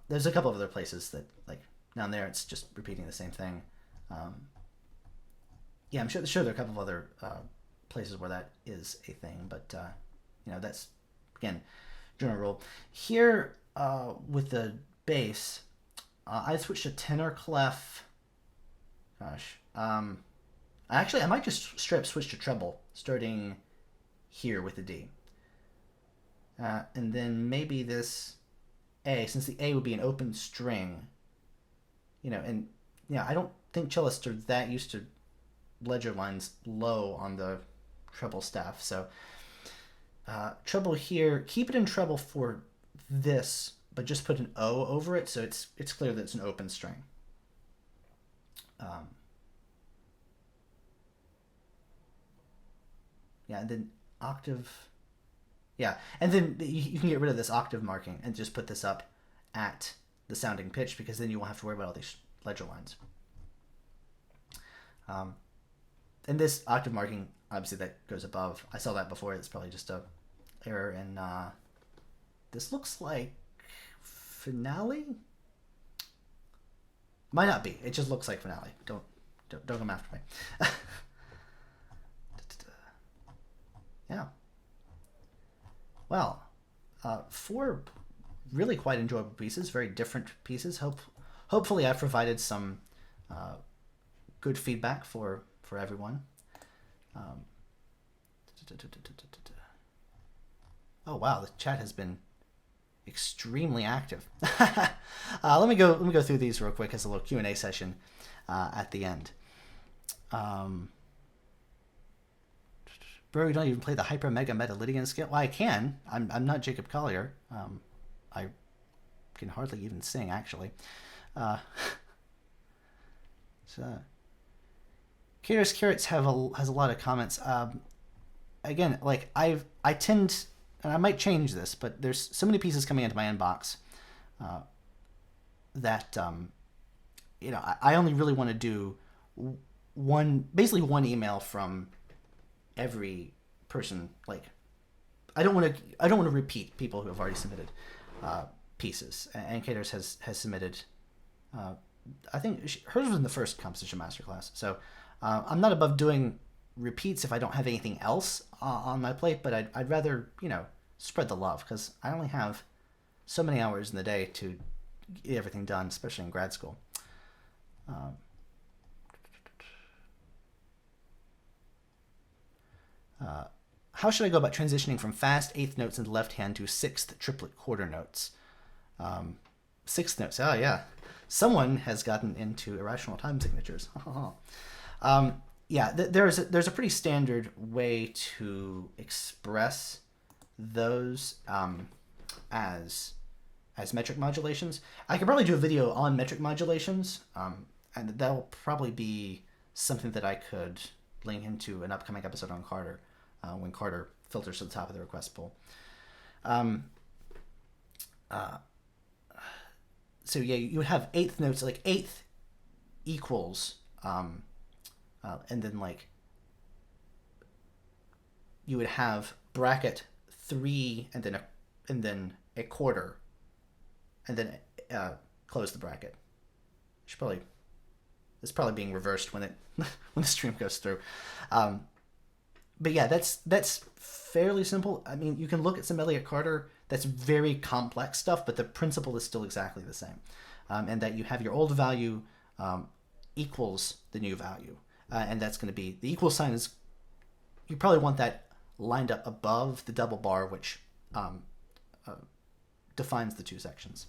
A: There's a couple of other places that, like down there, it's just repeating the same thing. Yeah, I'm sure there are a couple of other places where that is a thing, but you know, that's, again, general rule. Here with the bass, I switched to tenor clef. Gosh, actually, I might just straight up switch to treble, starting here with the D, and then maybe this A, since the A would be an open string, you know, and yeah, I don't think cellists are that used to ledger lines low on the treble staff, so treble here, keep it in treble for this, but just put an O over it, so it's clear that it's an open string. Yeah, and then octave. Yeah, and then you can get rid of this octave marking and just put this up at the sounding pitch, because then you won't have to worry about all these ledger lines. And this octave marking, obviously, that goes above. I saw that before. It's probably just a error. And this looks like finale. Might not be. It just looks like finale. Don't come after me. Yeah. Well, 4 really quite enjoyable pieces, very different pieces. Hopefully I've provided some good feedback for everyone. Oh wow, the chat has been extremely active. Let me go through these real quick as a little Q&A session at the end. Bro, you don't even play the hyper mega meta Lydian scale? Well, I can. I'm not Jacob Collier. I can hardly even sing, actually. So, Carrots has a lot of comments. Again, like I tend, and I might change this, but there's so many pieces coming into my inbox that you know, I only really want to do basically one email from every person. Like, I don't want to repeat people who have already submitted pieces. And Caters has submitted. I think hers was in the first composition masterclass. So I'm not above doing repeats if I don't have anything else on my plate. But I'd rather, you know, spread the love, because I only have so many hours in the day to get everything done, especially in grad school. How should I go about transitioning from fast eighth notes in the left hand to sixth triplet quarter notes? Sixth notes, oh yeah. Someone has gotten into irrational time signatures. Yeah, there's a pretty standard way to express those as metric modulations. I could probably do a video on metric modulations, and that will probably be something that I could link into an upcoming episode on Carter, when Carter filters to the top of the request pool. So yeah, you would have eighth notes, like eighth equals, and then like you would have bracket 3 and then a quarter, and then close the bracket. It's probably being reversed when the stream goes through. But yeah, that's fairly simple. I mean, you can look at some Elliott Carter. That's very complex stuff, but the principle is still exactly the same. And that you have your old value equals the new value. And that's going to be, the equal sign is, you probably want that lined up above the double bar, which defines the two sections.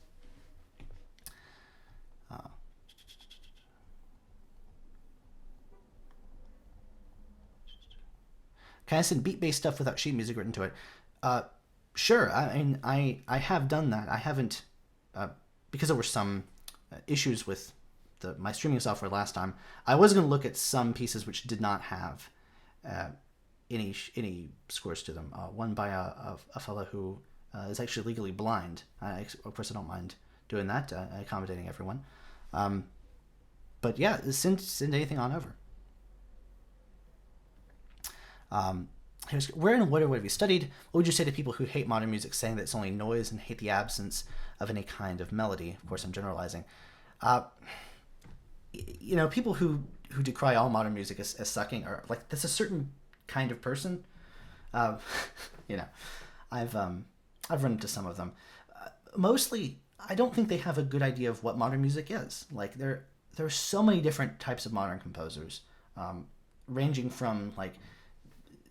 A: can I send beat-based stuff without sheet music written to it? Sure. I mean, I have done that. I haven't, because there were some issues with my streaming software last time. I was going to look at some pieces which did not have any scores to them. One by a fellow who is actually legally blind. Of course, I don't mind doing that, accommodating everyone. But yeah, send anything on over. Where and what have you studied? What would you say to people who hate modern music, saying that it's only noise and hate the absence of any kind of melody? Of course, I'm generalizing. People who decry all modern music as sucking are like, that's a certain kind of person. I've run into some of them. Mostly, I don't think they have a good idea of what modern music is. Like, there are so many different types of modern composers, ranging from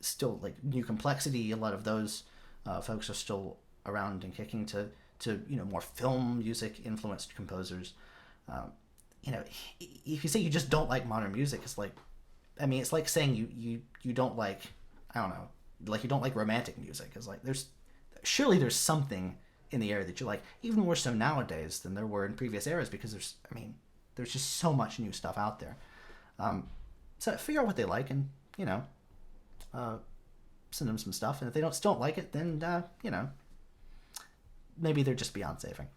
A: still new complexity. A lot of those folks are still around and kicking to more film music influenced composers. If you say you just don't like modern music, it's like saying you don't like, I don't know, like you don't like romantic music. It's like there's something in the area that you like, even more so nowadays than there were in previous eras, because there's just so much new stuff out there. So figure out what they like and send them some stuff, and if they still don't like it, then maybe they're just beyond saving.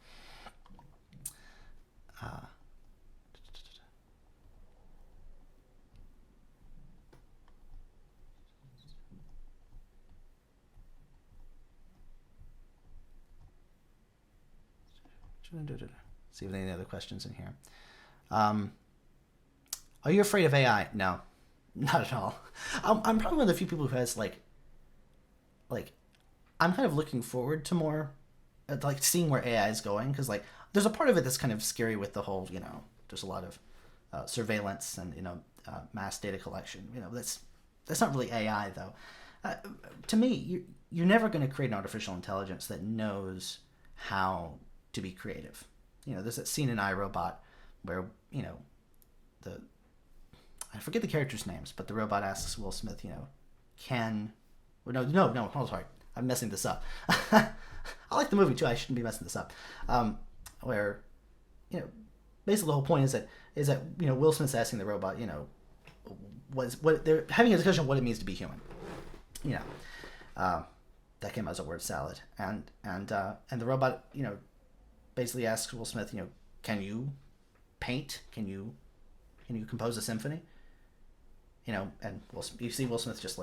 A: See if there are any other questions in here. Are you afraid of AI? No, not at all. I'm probably one of the few people who has I'm kind of looking forward to more, seeing where AI is going, because there's a part of it that's kind of scary with the whole, there's a lot of surveillance and mass data collection. That's not really AI though. To me, you're never going to create an artificial intelligence that knows how to be creative. There's that scene in iRobot where I forget the characters' names, but the robot asks Will Smith, sorry, I'm messing this up. I like the movie too. I shouldn't be messing this up. Where, basically the whole point is that Will Smith's asking the robot, what they're having a discussion of what it means to be human. That came as a word salad, and the robot, basically asks Will Smith, can you paint? Can you compose a symphony? And you see Will Smith just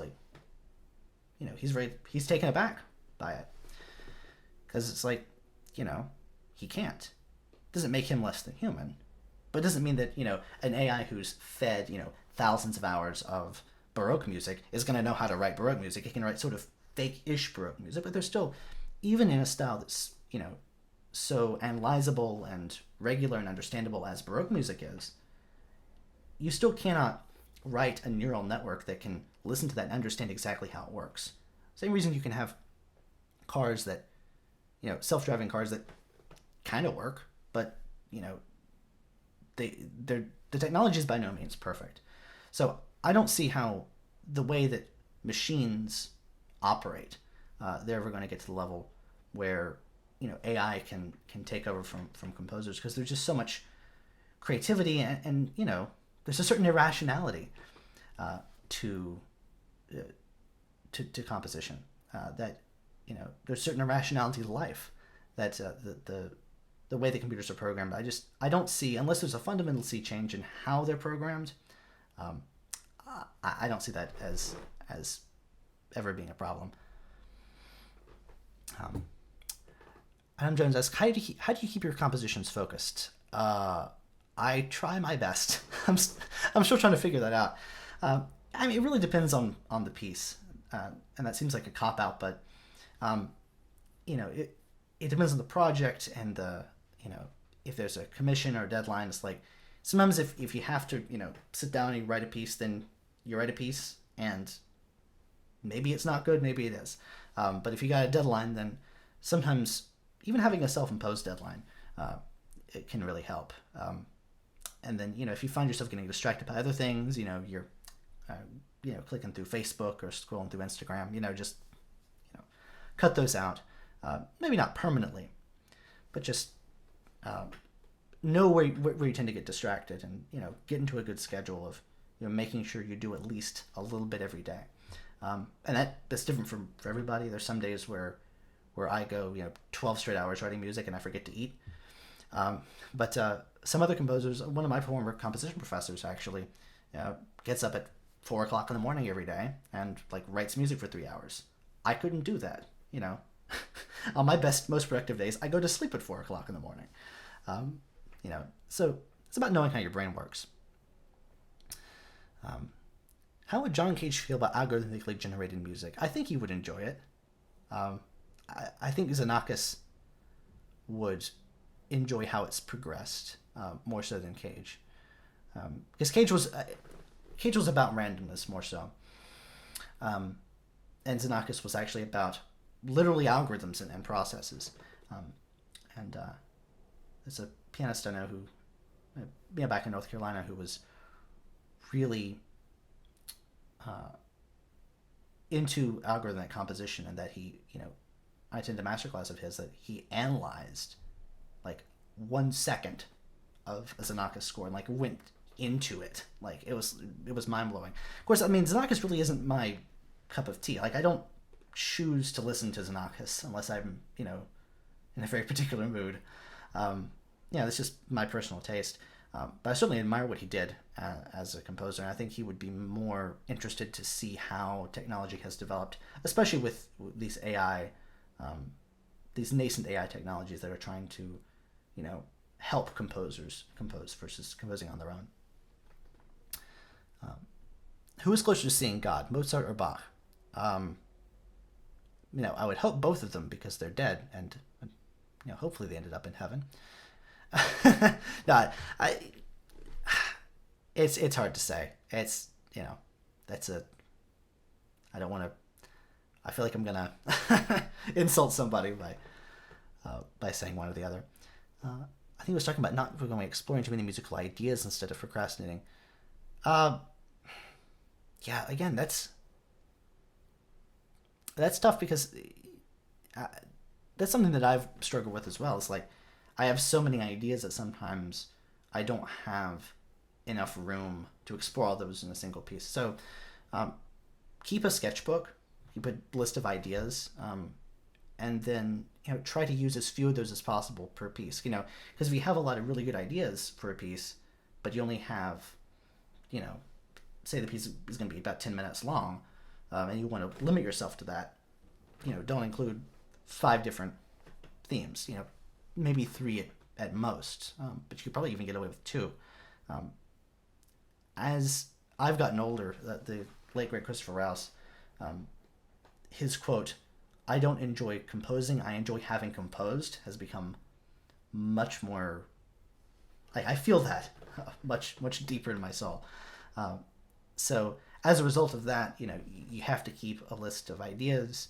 A: he's taken aback by it, because it's he can't. Doesn't make him less than human, but doesn't mean that an AI who's fed thousands of hours of Baroque music is going to know how to write Baroque music. It can write sort of fake-ish Baroque music, but there's still, even in a style that's so analyzable and regular and understandable as Baroque music is, you still cannot write a neural network that can listen to that and understand exactly how it works. Same reason you can have cars that, self-driving cars that kind of work, but, the technology is by no means perfect. So I don't see how the way that machines operate, they're ever going to get to the level where AI can take over from composers, because there's just so much creativity and there's a certain irrationality to composition, that there's certain irrationality to life, that the way the computers are programmed. I don't see, unless there's a fundamental sea change in how they're programmed, I don't see that as ever being a problem. Adam Jones asks, how do you keep your compositions focused? I try my best. I'm still trying to figure that out. It really depends on the piece, and that seems like a cop-out, but it depends on the project and if there's a commission or a deadline. It's like sometimes if you have to sit down and you write a piece, then you write a piece, and maybe it's not good, maybe it is. But if you got a deadline, then sometimes even having a self-imposed deadline, it can really help. And then, if you find yourself getting distracted by other things, you're clicking through Facebook or scrolling through Instagram. Just cut those out. Maybe not permanently, but just know where you tend to get distracted, and get into a good schedule of making sure you do at least a little bit every day. And that's different for everybody. There's some days where I go 12 straight hours writing music and I forget to eat. But some other composers, one of my former composition professors actually gets up at 4 o'clock in the morning every day and writes music for 3 hours. I couldn't do that. On my most productive days, I go to sleep at 4 o'clock in the morning. So it's about knowing how your brain works. How would John Cage feel about algorithmically generated music? I think he would enjoy it. I think Xenakis would enjoy how it's progressed more so than Cage, because Cage was about randomness more so, and Xenakis was actually about literally algorithms and processes. And there's a pianist I know who, back in North Carolina, who was really into algorithmic composition, and that he, I attended a masterclass of his that he analyzed 1 second of a Xenakis score and went into it. It was mind blowing. Of course, Xenakis really isn't my cup of tea. I don't choose to listen to Xenakis unless I'm in a very particular mood. That's just my personal taste. But I certainly admire what he did as a composer, and I think he would be more interested to see how technology has developed, especially with these AI, these nascent AI technologies that are trying to, help composers compose versus composing on their own. Who is closer to seeing God, Mozart or Bach? I would hope both of them, because they're dead, and hopefully they ended up in heaven. No, it's hard to say. It's I don't want to. I feel like I'm gonna insult somebody by saying one or the other. I think he was talking about not going exploring too many musical ideas instead of procrastinating. Yeah, again, that's tough, because that's something that I've struggled with as well. It's I have so many ideas that sometimes I don't have enough room to explore all those in a single piece. So keep a sketchbook, keep a list of ideas, and then try to use as few of those as possible per piece. Because if you have a lot of really good ideas for a piece, but you only have, say the piece is going to be about 10 minutes long, and you want to limit yourself to that, don't include 5 different themes, maybe 3 at most, but you could probably even get away with 2. As I've gotten older, the late great Christopher Rouse, his quote, "I don't enjoy composing, I enjoy having composed," has become much more, I feel that much deeper in my soul. So as a result of that, you have to keep a list of ideas,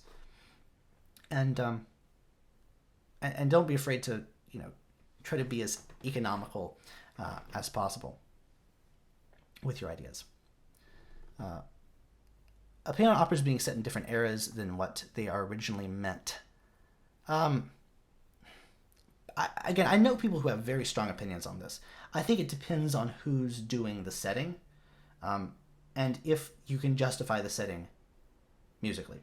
A: and don't be afraid to try to be as economical as possible with your ideas. A piano opera is being set in different eras than what they are originally meant. I know people who have very strong opinions on this. I think it depends on who's doing the setting, and if you can justify the setting musically.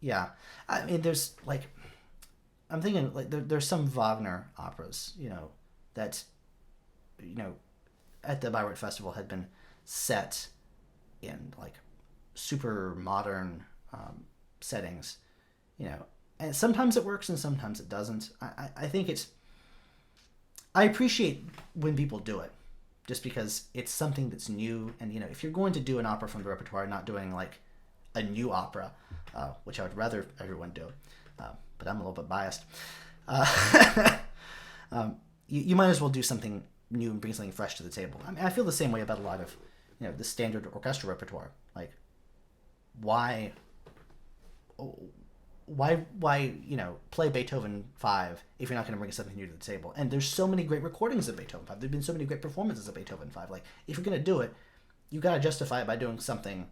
A: Yeah, there's I'm thinking there's some Wagner operas, that, at the Bayreuth Festival had been set in super modern settings, and sometimes it works and sometimes it doesn't. I think I appreciate when people do it, just because it's something that's new, and if you're going to do an opera from the repertoire, not doing a new opera, which I would rather everyone do, but I'm a little bit biased. You might as well do something new and bring something fresh to the table. I feel the same way about a lot of, the standard orchestral repertoire. Why why play Beethoven 5 if you're not going to bring something new to the table? And there's so many great recordings of Beethoven 5. There've been so many great performances of Beethoven 5. Like, if you're going to do it, you got to justify it by doing something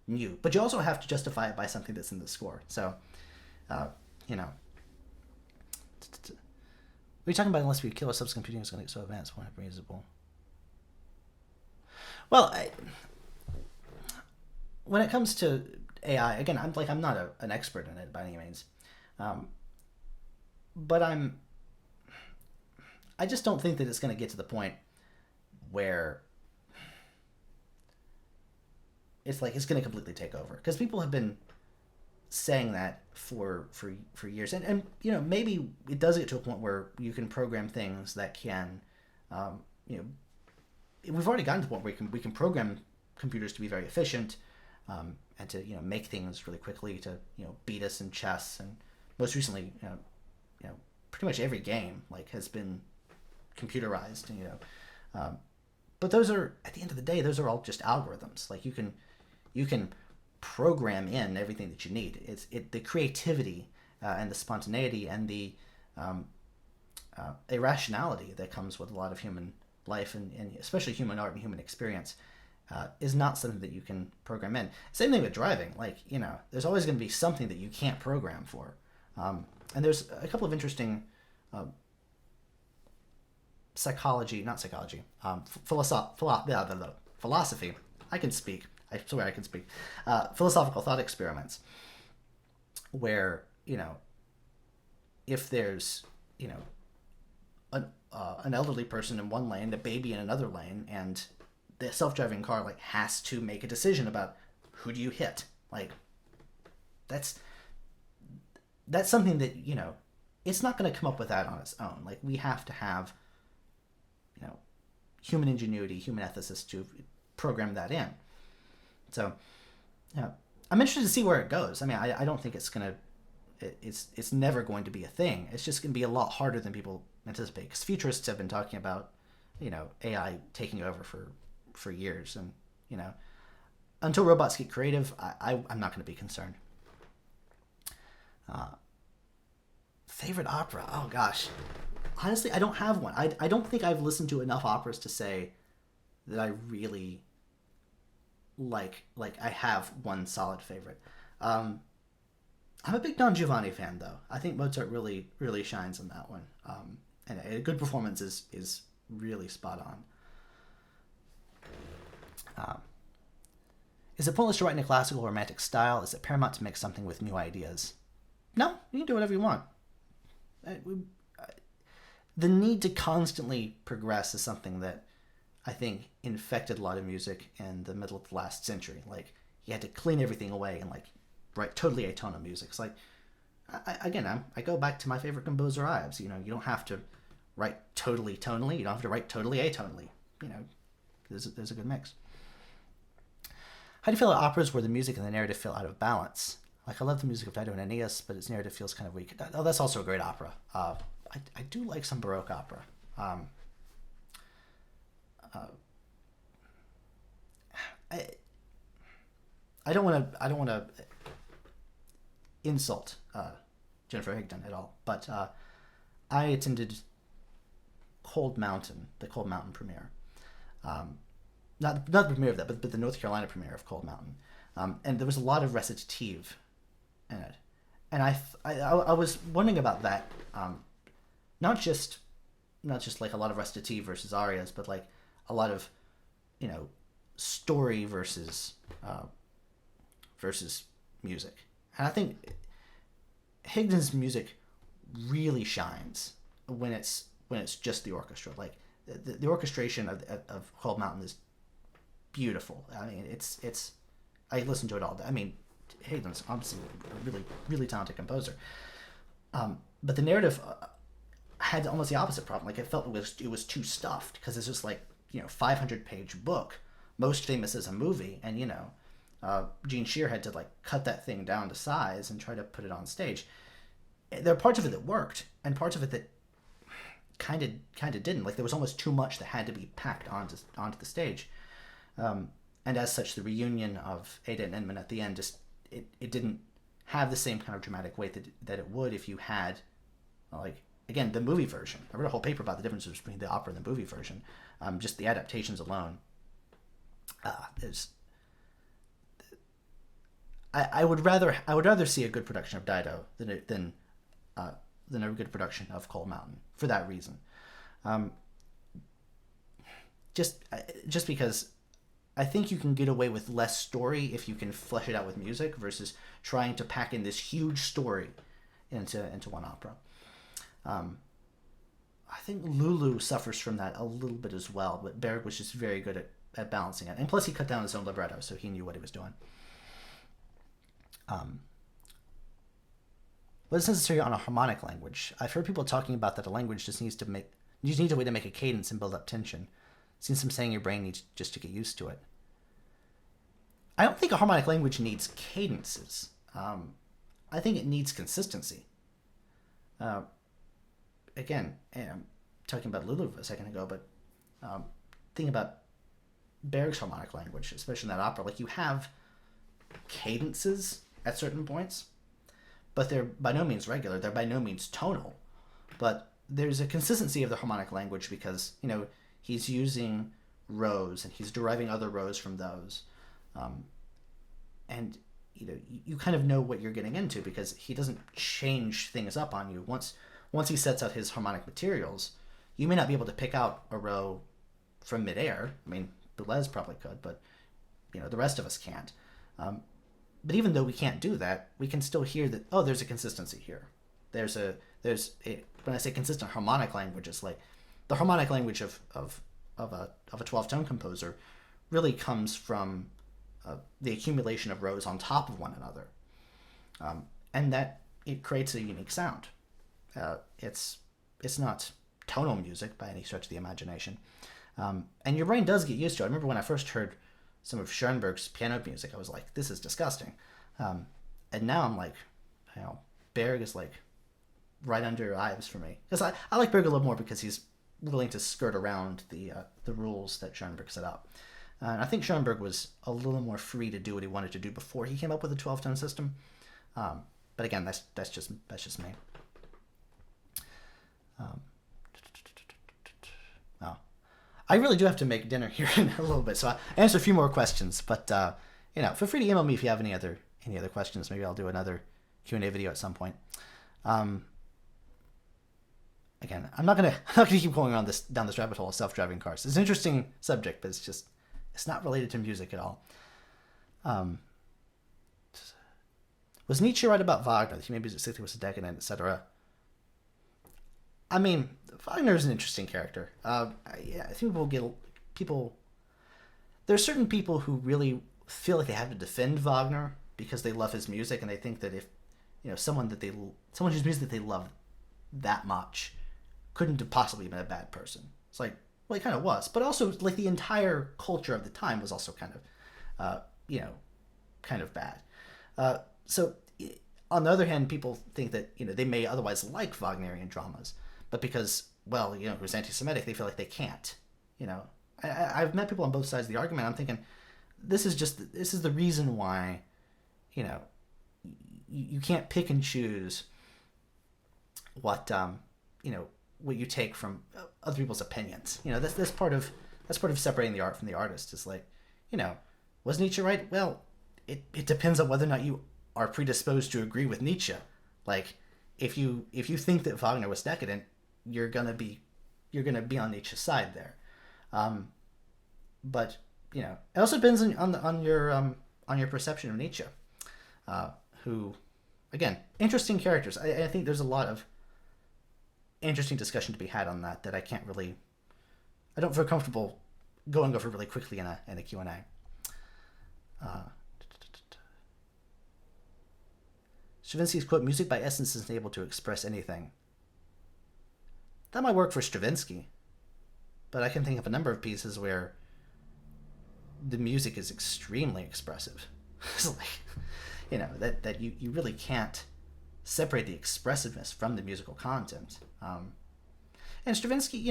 A: new. But you also have to justify it by something that's in the score. So, you know. We're talking about unless we kill ourselves, computing is going to get so advanced, won't have reusable. Well, when it comes to AI, again, I'm not an expert in it by any means, but I just don't think that it's going to get to the point where it's going to completely take over, because people have been saying that for years, and maybe it does get to a point where you can program things that can, we've already gotten to the point where we can program computers to be very efficient, and to make things really quickly, to beat us in chess, and most recently pretty much every game has been computerized, but those are, at the end of the day, those are all just algorithms. Like, you can program in everything that you need. It's the creativity and the spontaneity and the irrationality that comes with a lot of human life, and especially human art and human experience, is not something that you can program in. Same thing with driving. There's always going to be something that you can't program for. And there's a couple of interesting philosophy. I can speak. I swear I can speak. Philosophical thought experiments where, if there's, an elderly person in one lane, a baby in another lane, and the self-driving car has to make a decision about who do you hit. That's something that, it's not going to come up with that on its own. We have to have, human ingenuity, human ethicists to program that in. So, I'm interested to see where it goes. I mean, I don't think it's it's never going to be a thing. It's just going to be a lot harder than people anticipate, because futurists have been talking about, AI taking over for years, and, until robots get creative, I'm not going to be concerned. Favorite opera? Oh gosh, honestly, I don't have one. I don't think I've listened to enough operas to say that I really like I have one solid favorite. I'm a big Don Giovanni fan, though. I think Mozart really shines in that one, and a good performance is really spot on. Is it pointless to write in a classical or romantic style? Is it paramount to make something with new ideas? No, you can do whatever you want. The need to constantly progress is something that I think infected a lot of music in the middle of the last century. You had to clean everything away and write totally atonal music. It's I go back to my favorite composer, Ives. You don't have to write totally tonally. You don't have to write totally atonally. There's a good mix. How do you feel about operas where the music and the narrative feel out of balance? I love the music of Dido and Aeneas, but its narrative feels kind of weak. Oh, that's also a great opera. I do like some Baroque opera. I don't want to insult Jennifer Higdon at all, but I attended the Cold Mountain premiere. Not the premiere of that, but the North Carolina premiere of Cold Mountain, and there was a lot of recitative in it, and I was wondering about that, not just a lot of recitative versus arias, but a lot of story versus music. And I think Higdon's music really shines when it's just the orchestra. The orchestration of Cold Mountain is beautiful. I mean, it's I listen to it all day. I mean, Higdon's obviously a really, really talented composer. But the narrative had almost the opposite problem. It felt it was too stuffed, because it's just 500-page book, most famous as a movie, and Gene Shear had to cut that thing down to size and try to put it on stage. There are parts of it that worked, and parts of it that kind of didn't. There was almost too much that had to be packed onto the stage, and as such, the reunion of Ada and Inman at the end it didn't have the same kind of dramatic weight that it would if you had, like, again, the movie version. I wrote a whole paper about the differences between the opera and the movie version. Just the adaptations alone. I would rather see a good production of Dido than a good production of Cold Mountain for that reason. Just because I think you can get away with less story if you can flesh it out with music versus trying to pack in this huge story into one opera. I think Lulu suffers from that a little bit as well, but Berg was just very good at balancing it. And plus he cut down his own libretto, so he knew what he was doing. What is necessary on a harmonic language? I've heard people talking about that a language just needs a way to make a cadence and build up tension. Seems some saying your brain needs just to get used to it. I don't think a harmonic language needs cadences. I think it needs consistency. Again, I'm talking about Lulu a second ago, but thinking about Berg's harmonic language, especially in that opera, like you have cadences at certain points, but they're by no means regular. They're by no means tonal, but there's a consistency of the harmonic language because, he's using rows and he's deriving other rows from those. And, you kind of know what you're getting into because he doesn't change things up on you. Once he sets out his harmonic materials, you may not be able to pick out a row from midair. I mean, Boulez probably could, but, the rest of us can't. But even though we can't do that, we can still hear that, oh, there's a consistency here. There's a when I say consistent harmonic language, it's like the harmonic language of a 12-tone composer really comes from the accumulation of rows on top of one another, and that it creates a unique sound. It's not tonal music by any stretch of the imagination, and your brain does get used to it. I remember when I first heard some of Schoenberg's piano music, I was like, this is disgusting, and now I'm like, Berg is like right under Ives for me, because I like Berg a little more because he's willing to skirt around the rules that Schoenberg set up. And I think Schoenberg was a little more free to do what he wanted to do before he came up with the 12-tone system. But again, that's just me. I really do have to make dinner here in a little bit, so I'll answer a few more questions. But feel free to email me if you have any other questions. Maybe I'll do another Q&A video at some point. Again, I'm not gonna keep going on down this rabbit hole of self-driving cars. It's an interesting subject, but it's not related to music at all. Was Nietzsche right about Wagner? That he maybe was a decadent, etc. I mean, Wagner is an interesting character. I think there's certain people who really feel like they have to defend Wagner because they love his music, and they think that if someone whose music they love that much couldn't have possibly been a bad person. It's like, well, he kind of was, but also like the entire culture of the time was also kind of bad. So on the other hand, people think that they may otherwise like Wagnerian dramas, but because it was anti-Semitic, they feel like they can't. I've met people on both sides of the argument. I'm thinking, this is the reason why, you can't pick and choose what you take from other people's opinions. That's part of separating the art from the artist. Is like, was Nietzsche right? Well, it depends on whether or not you are predisposed to agree with Nietzsche. Like, if you think that Wagner was decadent, you're gonna be on Nietzsche's side there. But it also depends on your perception of Nietzsche, who, again, interesting characters. I think there's a lot of interesting discussion to be had on that I don't feel comfortable going over really quickly in a Q&A. Stravinsky's quote, "Music by essence isn't able to express anything." That might work for Stravinsky, but I can think of a number of pieces where the music is extremely expressive. It's like, that you really can't separate the expressiveness from the musical content. And Stravinsky,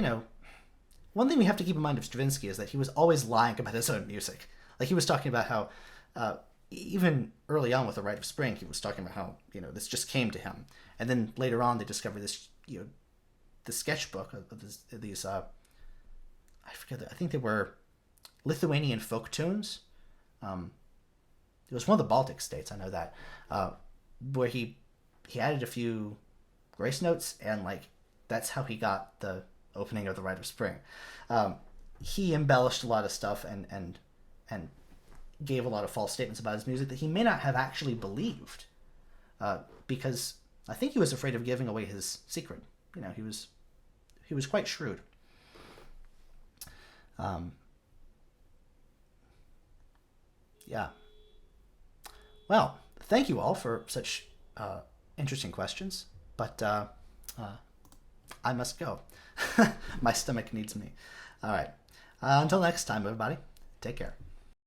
A: one thing we have to keep in mind of Stravinsky is that he was always lying about his own music. Like, he was talking about how even early on with the Rite of Spring, he was talking about how, this just came to him. And then later on, they discovered this, the sketchbook of these, I forget, I think they were Lithuanian folk tunes. It was one of the Baltic states, I know that, where he added a few grace notes, and that's how he got the opening of the Rite of Spring. He embellished a lot of stuff and gave a lot of false statements about his music that he may not have actually believed, because I think he was afraid of giving away his secret. He was quite shrewd. Yeah. Well, thank you all for such interesting questions, but I must go. My stomach needs me. All right. Until next time, everybody, take care.